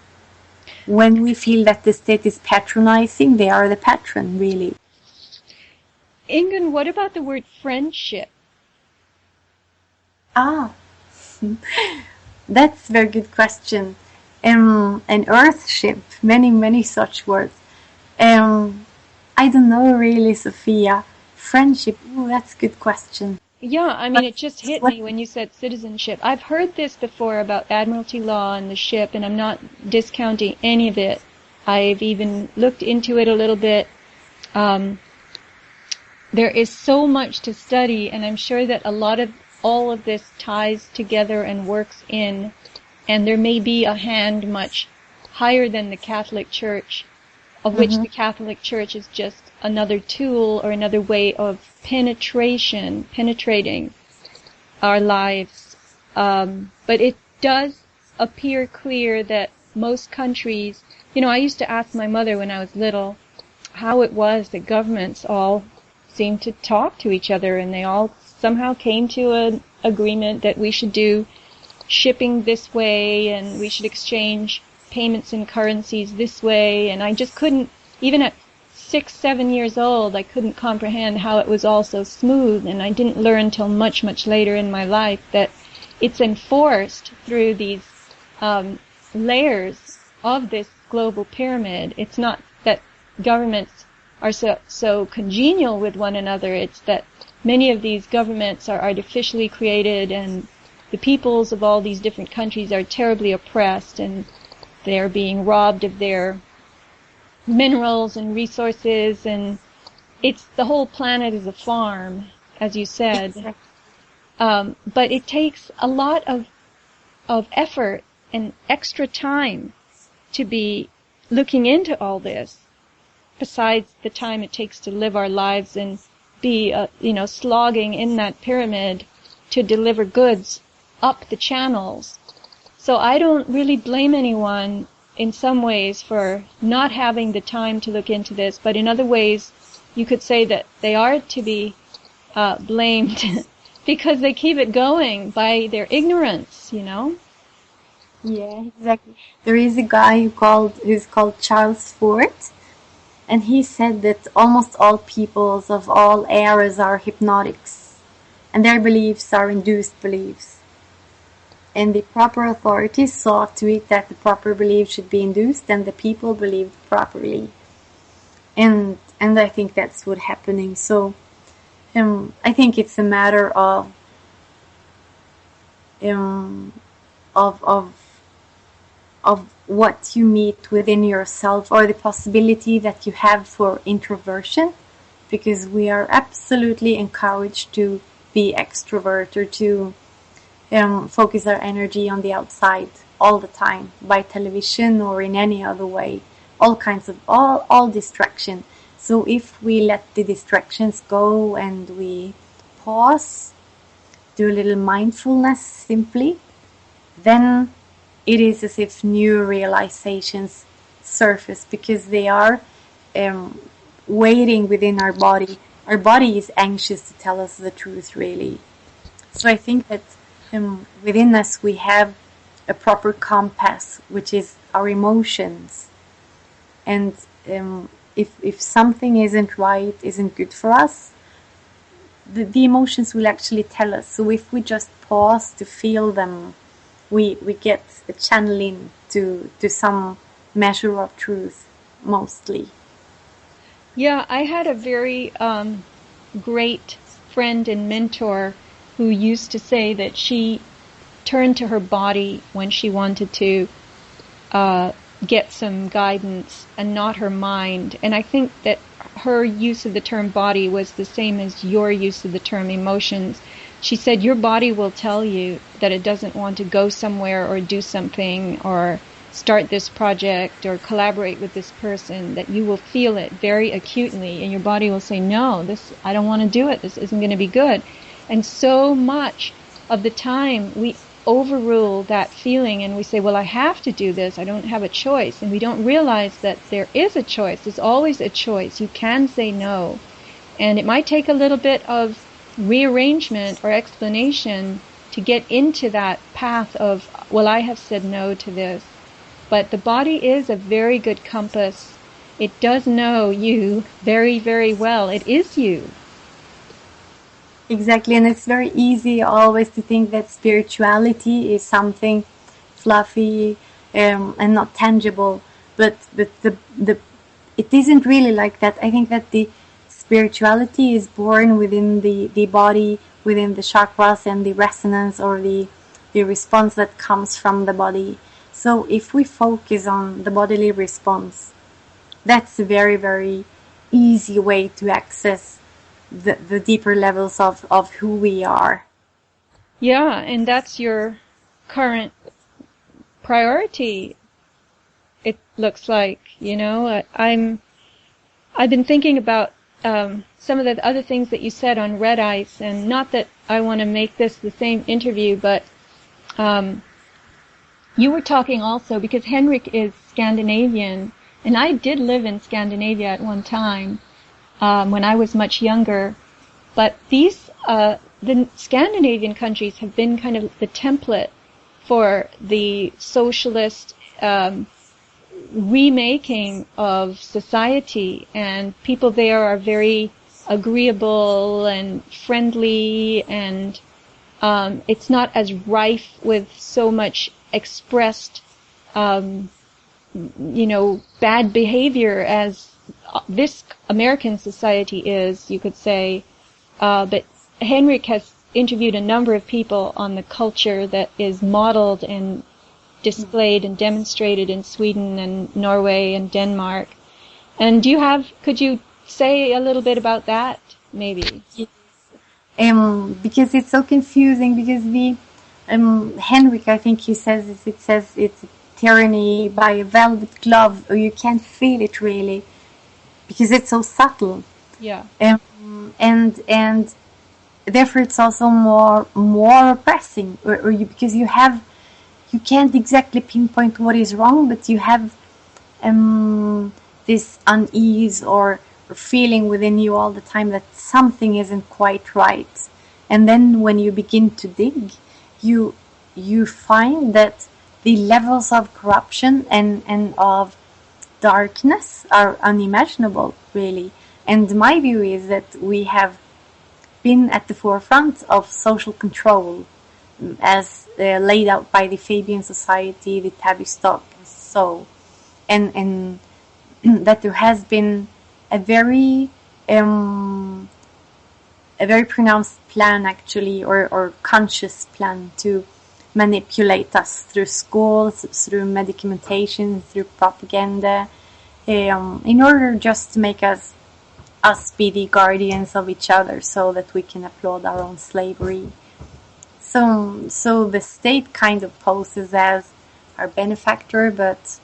when we feel that the state is patronizing, they are the patron, really. Ingunn, what about the word friendship? That's a very good question. An earthship, many such words. I don't know really, Sofia. Friendship, that's a good question. Yeah, I mean, it just hit me when you said citizenship. I've heard this before about Admiralty law and the ship, and I'm not discounting any of it. I've even looked into it a little bit. There is so much to study, and I'm sure that all of this ties together and works in, and there may be a hand much higher than the Catholic Church, of which the Catholic Church is just another tool or another way of penetrating our lives. But it does appear clear that most countries, I used to ask my mother when I was little how it was that governments all seemed to talk to each other, and they all somehow came to an agreement that we should do shipping this way and we should exchange payments in currencies this way, and I just couldn't, even at 6-7 years old, I couldn't comprehend how it was all so smooth, and I didn't learn till much later in my life that it's enforced through these layers of this global pyramid. It's not that governments are so congenial with one another, it's that many of these governments are artificially created, and the peoples of all these different countries are terribly oppressed, and they're being robbed of their minerals and resources, and the whole planet is a farm, as you said. But it takes a lot of effort and extra time to be looking into all this, besides the time it takes to live our lives and be, slogging in that pyramid to deliver goods up the channels. So I don't really blame anyone in some ways for not having the time to look into this, but in other ways you could say that they are to be blamed because they keep it going by their ignorance, Yeah, exactly. There is a guy who's called Charles Fort, And he said that almost all peoples of all eras are hypnotics, and their beliefs are induced beliefs. And the proper authorities saw to it that the proper belief should be induced, and the people believed properly. And I think that's what's happening. So I think it's a matter of what you meet within yourself, or the possibility that you have for introversion, because we are absolutely encouraged to be extrovert, or to focus our energy on the outside all the time, by television or in any other way, all kinds of all distraction. So if we let the distractions go and we pause, do a little mindfulness simply, then it is as if new realizations surface, because they are waiting within our body. Our body is anxious to tell us the truth, really. So I think that within us we have a proper compass, which is our emotions. And if something isn't right, isn't good for us, the emotions will actually tell us. So if we just pause to feel them, we get a channeling to some measure of truth, mostly. Yeah, I had a very great friend and mentor who used to say that she turned to her body when she wanted to get some guidance, and not her mind. And I think that her use of the term body was the same as your use of the term emotions. She said your body will tell you that it doesn't want to go somewhere or do something or start this project or collaborate with this person, that you will feel it very acutely, and your body will say, no, I don't want to do it, this isn't going to be good. And so much of the time we overrule that feeling and we say, well, I have to do this, I don't have a choice. And we don't realize that there is a choice. There's always a choice. You can say no. And it might take a little bit of rearrangement or explanation to get into that path of, well, I have said no to this. But the body is a very good compass. It does know you very, very well. It is you. Exactly, and it's very easy always to think that spirituality is something fluffy and not tangible, but it isn't really like that. I think that the spirituality is born within the body, within the chakras and the resonance or the response that comes from the body. So if we focus on the bodily response, that's a very, very easy way to access the deeper levels of who we are. Yeah, and that's your current priority, it looks like. I've been thinking about some of the other things that you said on Red Ice, and not that I want to make this the same interview, but you were talking also, because Henrik is Scandinavian, and I did live in Scandinavia at one time when I was much younger. But the Scandinavian countries have been kind of the template for the socialist remaking of society, and people there are very agreeable and friendly, and it's not as rife with so much expressed bad behavior as this American society is, you could say. But Henrik has interviewed a number of people on the culture that is modeled and displayed and demonstrated in Sweden and Norway and Denmark. And could you say a little bit about that, maybe? Because it's so confusing, because Henrik, I think it says it's tyranny by a velvet glove, or you can't feel it really, because it's so subtle. Yeah. And therefore it's also more oppressing, because you can't exactly pinpoint what is wrong, but you have this unease or feeling within you all the time that something isn't quite right. And then when you begin to dig, you find that the levels of corruption and of darkness are unimaginable, really. And my view is that we have been at the forefront of social control, as laid out by the Fabian Society, the Tavistock, so, and that there has been a very pronounced plan, actually, or conscious plan to manipulate us through schools, through medication, through propaganda, in order just to make us be the guardians of each other, so that we can applaud our own slavery. So the state kind of poses as our benefactor, but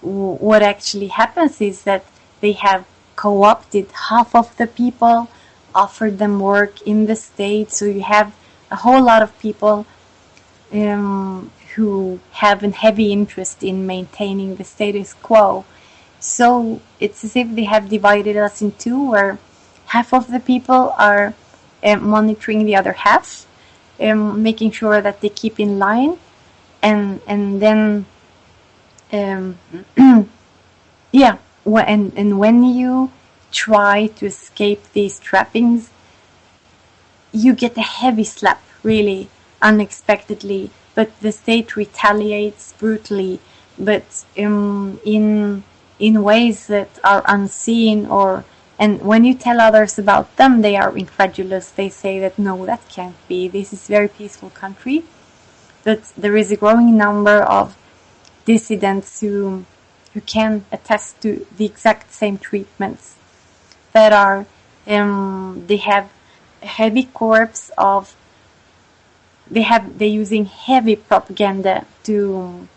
what actually happens is that they have co-opted half of the people, offered them work in the state. So you have a whole lot of people who have a heavy interest in maintaining the status quo. So it's as if they have divided us in two, where half of the people are monitoring the other half, making sure that they keep in line, and then yeah, and when you try to escape these trappings, you get a heavy slap, really, unexpectedly, but the state retaliates brutally, but in ways that are unseen, and when you tell others about them, they are incredulous. They say that no, that can't be. This is a very peaceful country. But there is a growing number of dissidents who can attest to the exact same treatments. That are, they have a heavy corpse of. They're using heavy propaganda to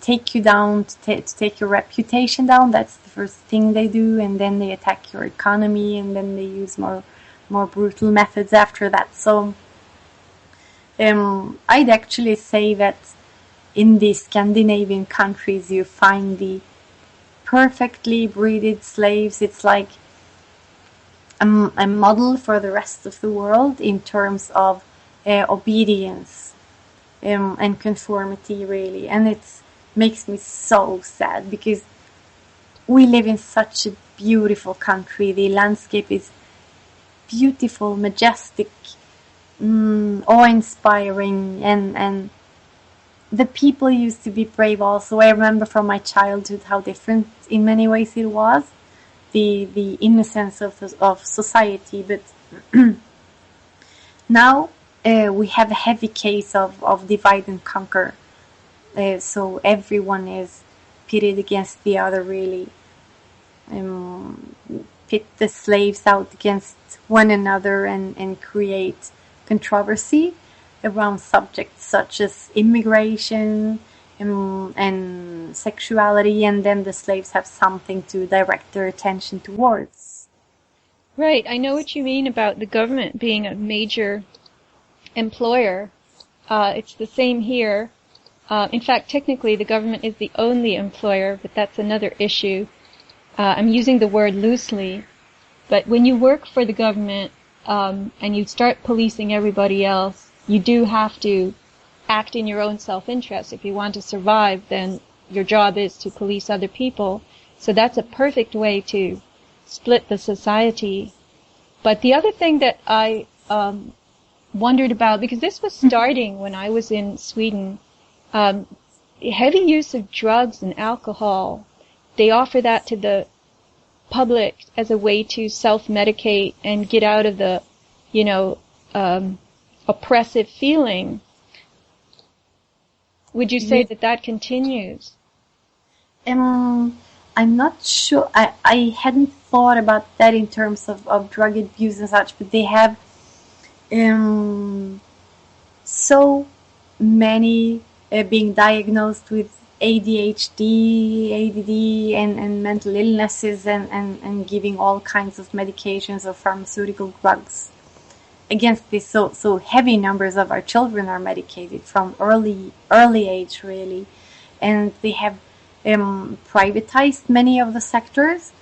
take you down, to take your reputation down. That's the first thing they do, and then they attack your economy, and then they use more brutal methods after that. So I'd actually say that in the Scandinavian countries you find the perfectly breeded slaves. It's like a model for the rest of the world in terms of obedience and conformity, really. And it makes me so sad, because we live in such a beautiful country. The landscape is beautiful, majestic, awe-inspiring, and the people used to be brave also. I remember from my childhood how different in many ways it was, the innocence of society. But now we have a heavy case of divide and conquer. So everyone is pitted against the other, really. Pit the slaves out against one another and create controversy around subjects such as immigration and sexuality, and then the slaves have something to direct their attention towards. Right, I know what you mean about the government being a major employer. It's the same here. In fact, technically the government is the only employer, but that's another issue. I'm using the word loosely, but when you work for the government and you start policing everybody else, you do have to act in your own self-interest. If you want to survive, then your job is to police other people. So that's a perfect way to split the society. But the other thing that I wondered about, because this was starting when I was in Sweden, heavy use of drugs and alcohol. They offer that to the public as a way to self-medicate and get out of the, oppressive feeling. Would you say that continues? I'm not sure. I hadn't thought about that in terms of drug abuse and such, but they have so many being diagnosed with ADHD, ADD, and mental illnesses, and giving all kinds of medications or pharmaceutical drugs against this. So heavy numbers of our children are medicated from early age, really, and they have privatized many of the sectors,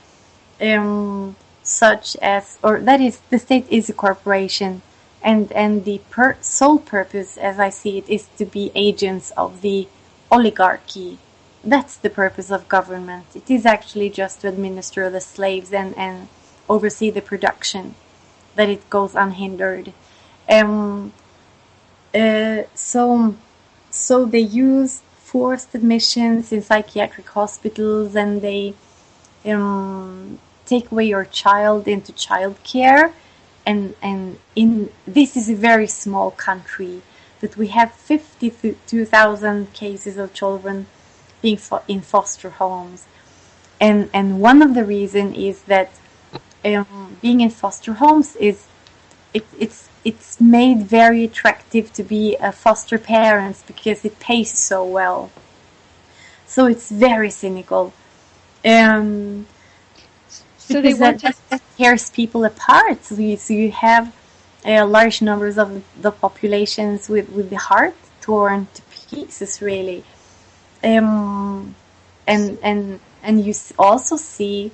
such as, or that is, the state is a corporation, and the sole purpose, as I see it, is to be agents of the oligarchy. That's the purpose of government. It is actually just to administer the slaves and oversee the production, that it goes unhindered. So they use forced admissions in psychiatric hospitals, and they take away your child into childcare. And in this is a very small country, that we have 52,000 cases of children being in foster homes, and one of the reason is that being in foster homes is it's made very attractive to be a foster parent because it pays so well. So it's very cynical. So they want that tears people apart. So you have large numbers of the populations with the heart torn to pieces, really. And you also see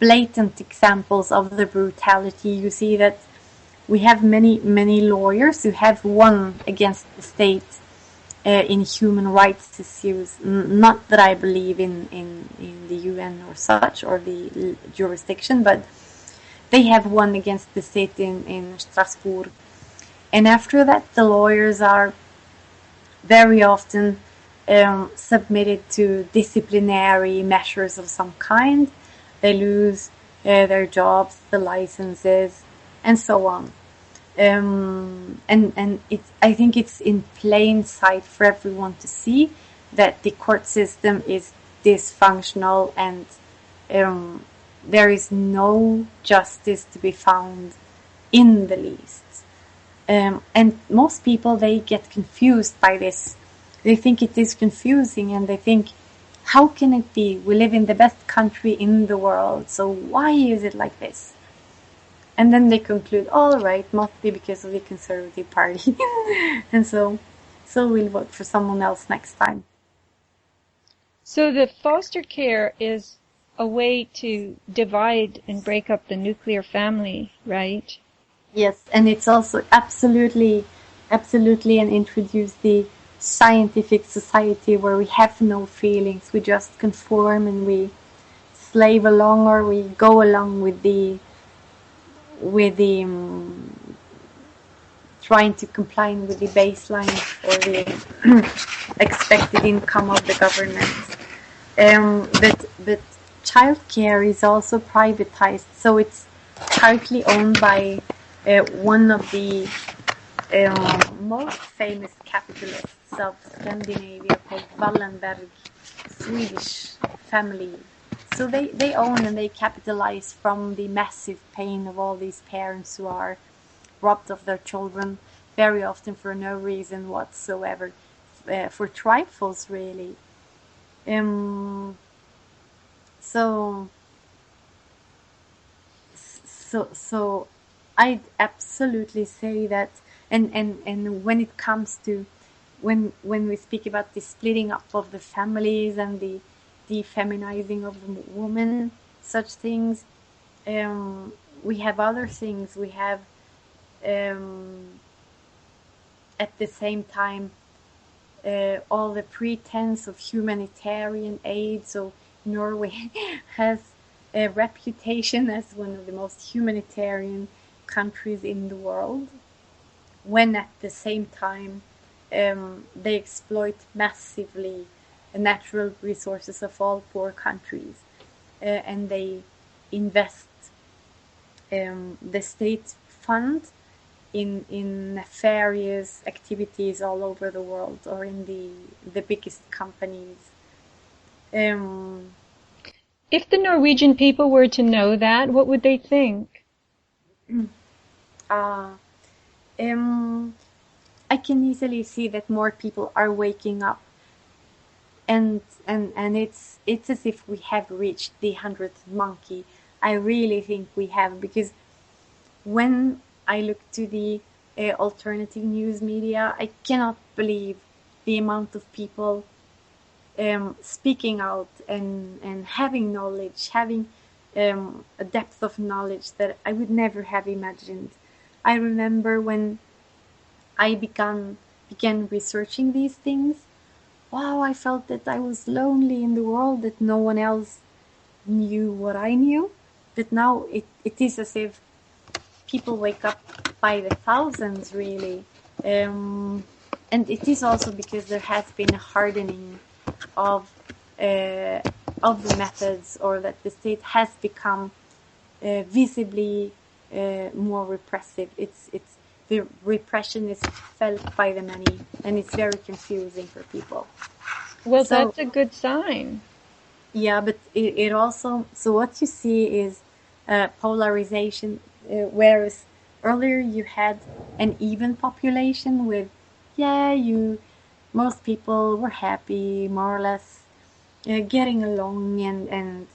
blatant examples of the brutality. You see that we have many lawyers who have won against the state in human rights issues. Not that I believe in the UN or such, or the jurisdiction, but they have won against the state in Strasbourg. And after that, the lawyers are very often submitted to disciplinary measures of some kind. They lose their jobs, the licenses, and so on. And I think it's in plain sight for everyone to see that the court system is dysfunctional, and there is no justice to be found in the least. And most people, they get confused by this. They think it is confusing, and they think, how can it be? We live in the best country in the world, so why is it like this? And then they conclude, all right, must be because of the Conservative Party. And so we'll vote for someone else next time. So the foster care is a way to divide and break up the nuclear family, right? Yes, and it's also absolutely and introduce the scientific society where we have no feelings. We just conform, and we slave along, or we go along with the trying to comply with the baseline or the expected income of the government. But childcare is also privatized, so it's partly owned by one of the most famous capitalists of Scandinavia, called Wallenberg, Swedish family. So they own and they capitalize from the massive pain of all these parents who are robbed of their children, very often for no reason whatsoever, for trifles, really. So I'd absolutely say that, and when it comes to when we speak about the splitting up of the families and the defeminizing of the woman, such things, we have other things. We have at the same time all the pretense of humanitarian aid. So Norway has a reputation as one of the most humanitarian countries in the world, when at the same time they exploit massively the natural resources of all poor countries, and they invest the state fund in nefarious activities all over the world, or in the biggest companies. If the Norwegian people were to know that, what would they think? I can easily see that more people are waking up, and it's as if we have reached the 100th monkey. I really think we have, because when I look to the alternative news media, I cannot believe the amount of people speaking out and having knowledge, having a depth of knowledge that I would never have imagined. I remember when I began researching these things. Wow, I felt that I was lonely in the world, that no one else knew what I knew. But now it is as if people wake up by the thousands, really. And it is also because there has been a hardening of the methods, or that the state has become visibly more repressive. It's the repression is felt by the many, and it's very confusing for people. Well, so, that's a good sign. Yeah, but it also, so what you see is polarization, whereas earlier you had an even population with, most people were happy, more or less, getting along and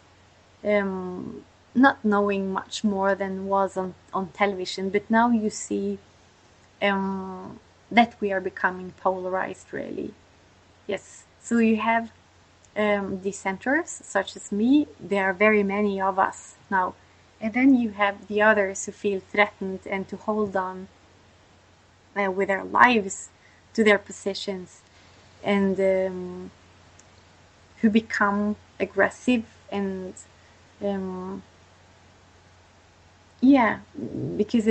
not knowing much more than was on television. But now you see that we are becoming polarized, really. Yes. So you have dissenters, such as me. There are very many of us now. And then you have the others who feel threatened and to hold on with their lives to their positions, and who become aggressive and because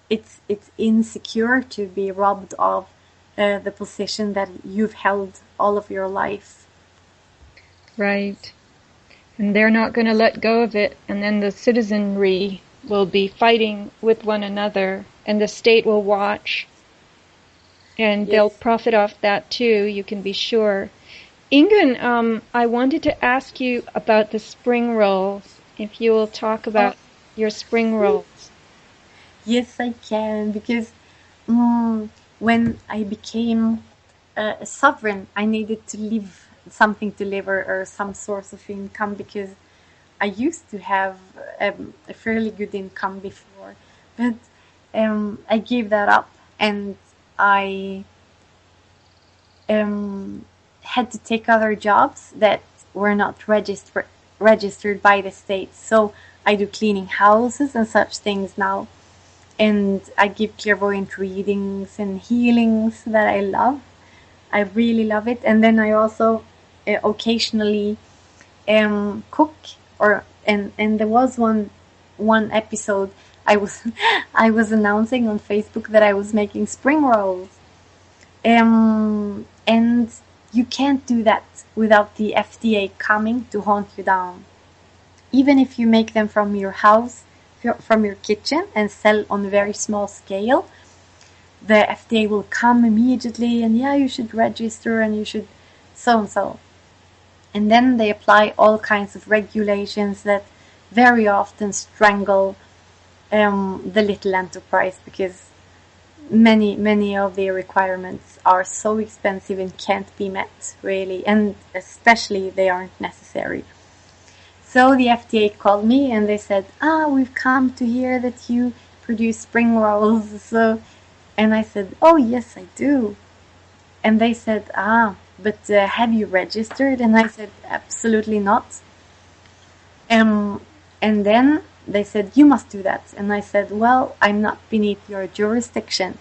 it's insecure to be robbed of the position that you've held all of your life. Right. And they're not going to let go of it, and then the citizenry will be fighting with one another, and the state will watch, and they'll profit off that too, you can be sure. Ingunn, I wanted to ask you about the spring rolls, if you will talk about your spring rolls. Yes, I can, because when I became a sovereign, I needed to live, something to live, or some source of income, because I used to have a fairly good income before, but I gave that up, and I had to take other jobs that were not registered by the state. So I do cleaning houses and such things now, and I give clairvoyant readings and healings that I love. I really love it. And then I also occasionally cook, and there was one episode I was announcing on Facebook that I was making spring rolls, and you can't do that without the FDA coming to hunt you down. Even if you make them from your house, from your kitchen, and sell on a very small scale, the FDA will come immediately, and you should register, and you should so and so. And then they apply all kinds of regulations that very often strangle the little enterprise, because many of the requirements are so expensive and can't be met, really, and especially they aren't necessary. So the FDA called me and they said, we've come to hear that you produce spring rolls. And I said, oh yes, I do. And they said, but have you registered? And I said, absolutely not. And then they said, you must do that. And I said, well, I'm not beneath your jurisdiction.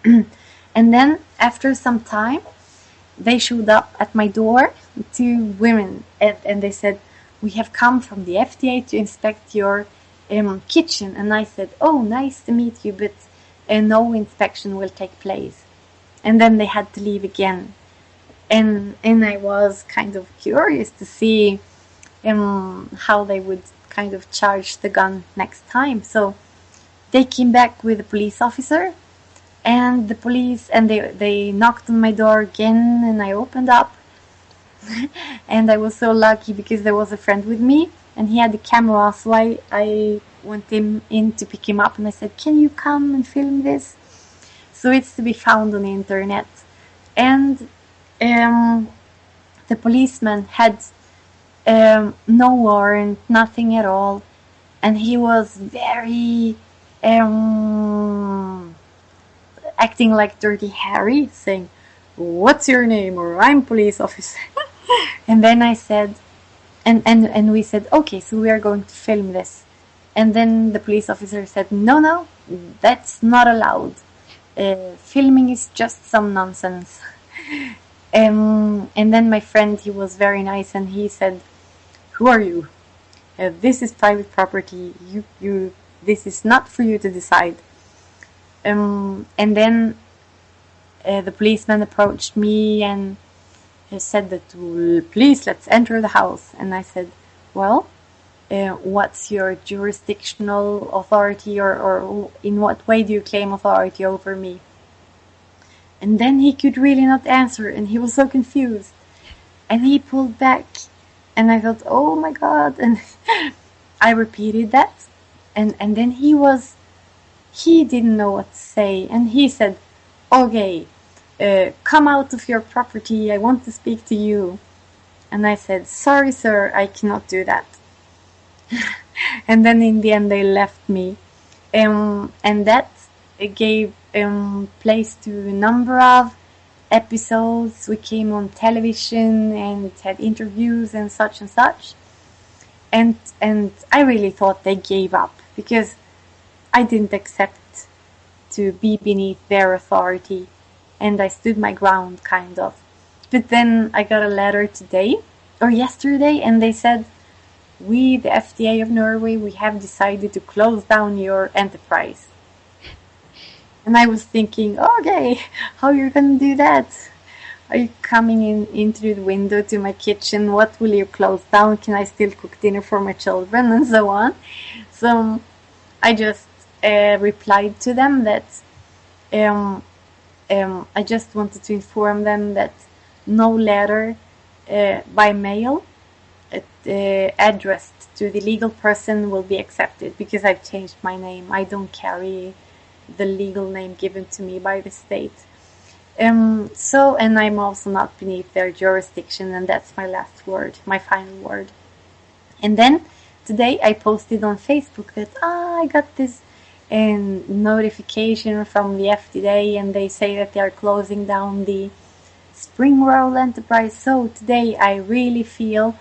And then after some time, they showed up at my door, 2 women, and they said, we have come from the FDA to inspect your kitchen. And I said, oh, nice to meet you, but no inspection will take place. And then they had to leave again. And I was kind of curious to see how they would kind of charge the gun next time. So they came back with a police officer, and the police, and they knocked on my door again, and I opened up. And I was so lucky because there was a friend with me, and he had the camera, so I went in to pick him up, and I said, can you come and film this? So it's to be found on the internet. And the policeman had no warrant, nothing at all, and he was very acting like Dirty Harry, saying, what's your name? Or I'm police officer. And then I said, and we said, okay, so we are going to film this. And then the police officer said, no, that's not allowed. Filming is just some nonsense. And then my friend, he was very nice, and he said, who are you? This is private property. This is not for you to decide. And then the policeman approached me and said that, well, please, let's enter the house. And I said, well, what's your jurisdictional authority, or in what way do you claim authority over me? And then he could really not answer, and he was so confused. And he pulled back, and I thought, oh my God. And I repeated that, and then he didn't know what to say, and he said, okay, come out of your property, I want to speak to you. And I said, sorry sir, I cannot do that. And then in the end they left me, and that gave place to a number of episodes. We came on television and had interviews and such, and I really thought they gave up, because I didn't accept to be beneath their authority, and I stood my ground, kind of. But then I got a letter yesterday, and they said, we, the FDA of Norway, we have decided to close down your enterprise. And I was thinking, okay, how you're gonna do that? Are you coming in through the window to my kitchen? What will you close down? Can I still cook dinner for my children? And so on. So I just replied to them that I just wanted to inform them that no letter by mail addressed to the legal person will be accepted, because I've changed my name. I don't carry the legal name given to me by the state. And I'm also not beneath their jurisdiction, and that's my last word, my final word. And then today I posted on Facebook that I got this notification from the FDA, and they say that they are closing down the spring roll enterprise. So today I really feel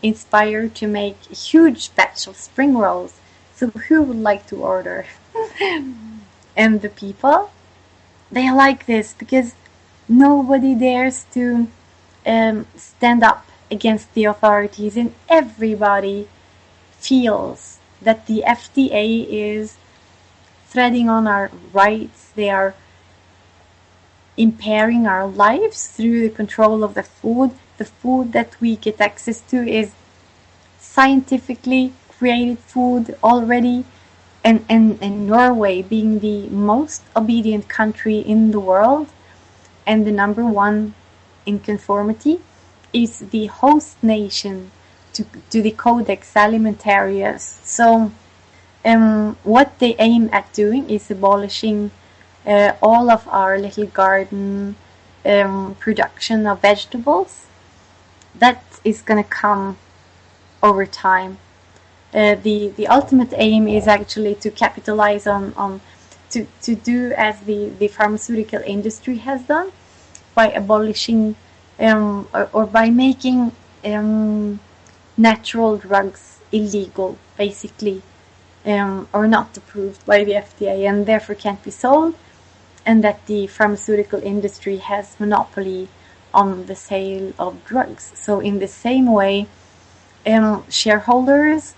inspired to make a huge batch of spring rolls. So who would like to order? And the people, they like this because nobody dares to stand up against the authorities, and everybody feels that the FDA is treading on our rights. They are impairing our lives through the control of the food. The food that we get access to is scientifically created food already. And Norway, being the most obedient country in the world and the number one in conformity, is the host nation to the Codex Alimentarius. So what they aim at doing is abolishing all of our little garden production of vegetables. That is going to come over time. The ultimate aim is actually to capitalize on to do as the pharmaceutical industry has done, by abolishing or by making natural drugs illegal, basically, or not approved by the FDA, and therefore can't be sold, and that the pharmaceutical industry has monopoly on the sale of drugs. So in the same way, shareholders,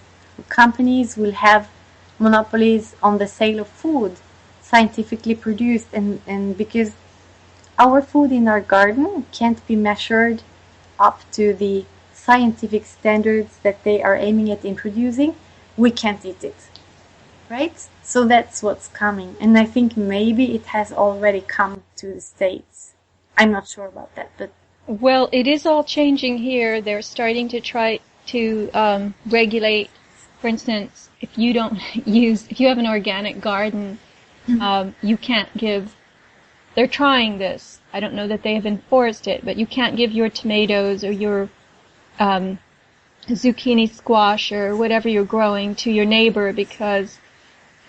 companies will have monopolies on the sale of food, scientifically produced, and because our food in our garden can't be measured up to the scientific standards that they are aiming at introducing, we can't eat it, right? So that's what's coming, and I think maybe it has already come to the States. I'm not sure about that, but well, it is all changing here. They're starting to try to regulate. For instance, if you have an organic garden, you can't give, they're trying this. I don't know that they have enforced it, but you can't give your tomatoes or your zucchini squash or whatever you're growing to your neighbor, because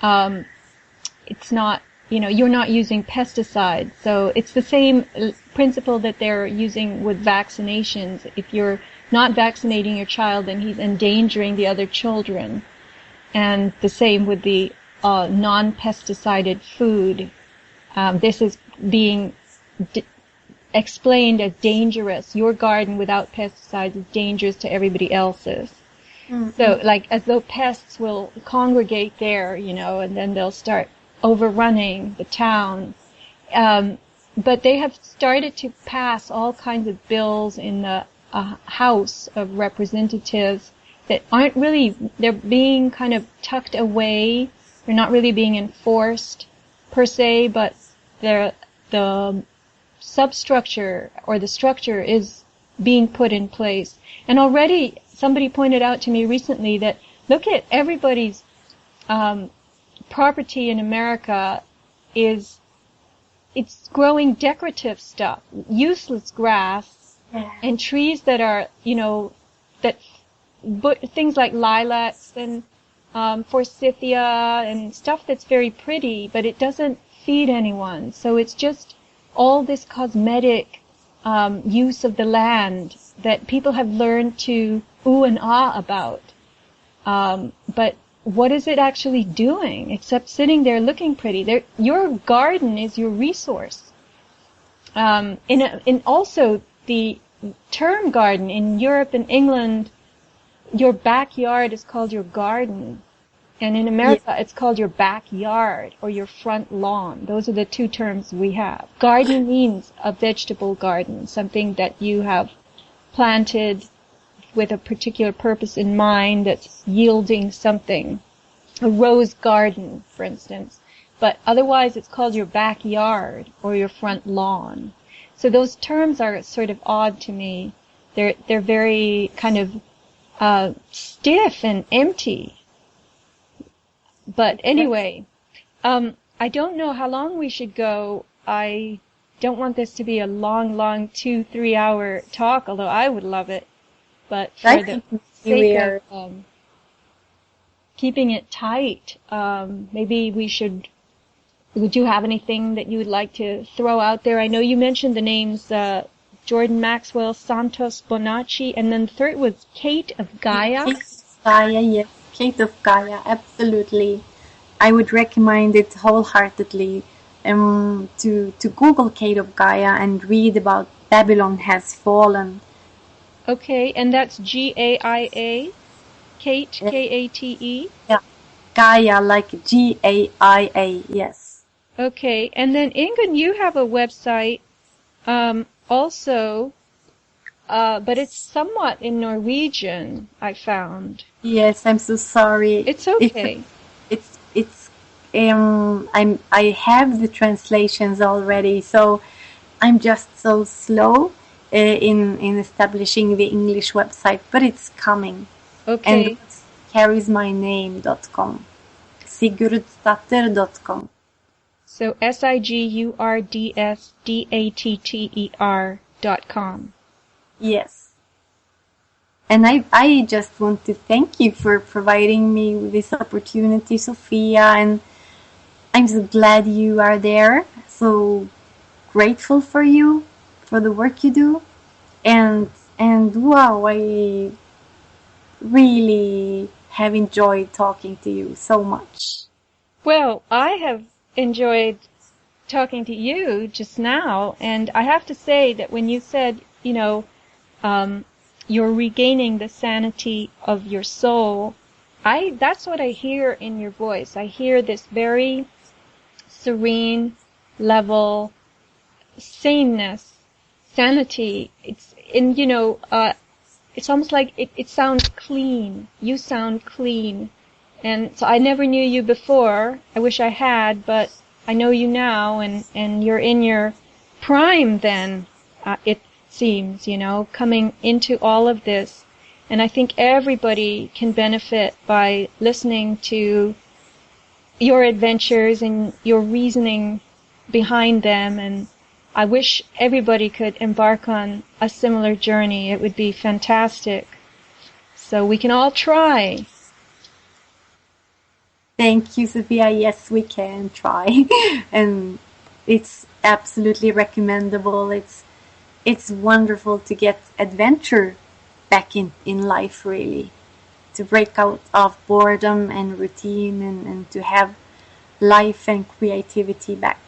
it's not, you're not using pesticides. So it's the same principle that they're using with vaccinations. If you're not vaccinating your child, then he's endangering the other children. And the same with the non-pesticided food. This is being explained as dangerous. Your garden without pesticides is dangerous to everybody else's. Mm-hmm. So, like, as though pests will congregate there, you know, and then they'll start overrunning the town. But they have started to pass all kinds of bills in the House of Representatives that aren't really, they're being kind of tucked away. They're not really being enforced per se, but the substructure or the structure is being put in place. And already somebody pointed out to me recently that look at everybody's property in America it's growing decorative stuff, useless grass, and trees that are, you know, things like lilacs and forsythia and stuff that's very pretty, but it doesn't feed anyone. So it's just all this cosmetic use of the land that people have learned to ooh and ah about. But what is it actually doing except sitting there looking pretty? Your garden is your resource. In also the term garden in Europe and England, your backyard is called your garden. And in America, it's called your backyard or your front lawn. Those are the two terms we have. Garden means a vegetable garden, something that you have planted with a particular purpose in mind that's yielding something. A rose garden, for instance. But otherwise, it's called your backyard or your front lawn. So those terms are sort of odd to me. They're very kind of stiff and empty. But anyway, I don't know how long we should go. I don't want this to be a long 2-3 hour talk, although I would love it. But for the sake of keeping it tight, maybe would you have anything that you would like to throw out there? I know you mentioned the names Jordan Maxwell, Santos Bonacci, and then the third was Kate of Gaia. Kate of Gaia, yes. Kate of Gaia, absolutely. I would recommend it wholeheartedly to Google Kate of Gaia and read about Babylon Has Fallen. Okay, and that's Gaia, Kate, Kate? Yeah, Gaia, like Gaia, yes. Okay, and then Ingunn, you have a website also, but it's somewhat in Norwegian, I found. Yes, I'm so sorry. It's okay. I have the translations already, so I'm just so slow in establishing the English website, but it's coming. Okay. And it carries my name.com. Sigurdsdatter.com. So SIGURDSDATTER.com. Yes. And I just want to thank you for providing me with this opportunity, Sofia, and I'm so glad you are there. So grateful for you, for the work you do. And wow, I really have enjoyed talking to you so much. Well, I have enjoyed talking to you just now, and I have to say that when you said, you know, you're regaining the sanity of your soul, that's what I hear in your voice. I hear this very serene level saneness, sanity. It's in, you know, it's almost like it sounds clean. You sound clean. And so I never knew you before. I wish I had, but I know you now, and you're in your prime then, it seems, you know, coming into all of this. And I think everybody can benefit by listening to your adventures and your reasoning behind them. And I wish everybody could embark on a similar journey. It would be fantastic. So we can all try. Thank you, Sofia. Yes, we can try. And it's absolutely recommendable. It's wonderful to get adventure back in life, really. to break out of boredom and routine and to have life and creativity back.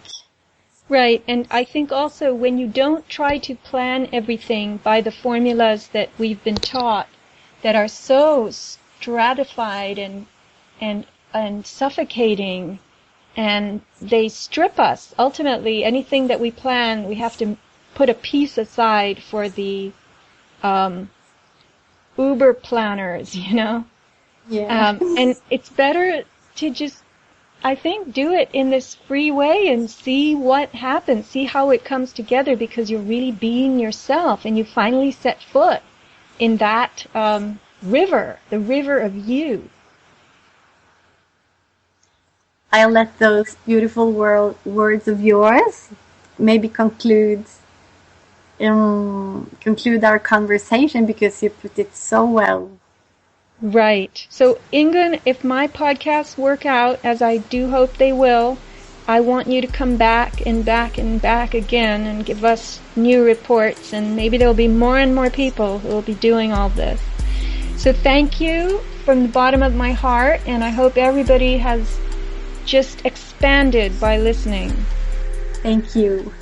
Right, and I think also when you don't try to plan everything by the formulas that we've been taught that are so stratified and suffocating, and they strip us. Ultimately, anything that we plan, we have to put a piece aside for the Uber planners, you know? Yeah. And it's better to just, I think, do it in this free way and see what happens, see how it comes together, because you're really being yourself and you finally set foot in that river, the river of you. I'll let those beautiful words of yours maybe conclude our conversation, because you put it so well. Right. So, Ingunn, if my podcasts work out, as I do hope they will, I want you to come back and back and back again and give us new reports, and maybe there will be more and more people who will be doing all this. So thank you from the bottom of my heart, and I hope everybody has just expanded by listening. Thank you.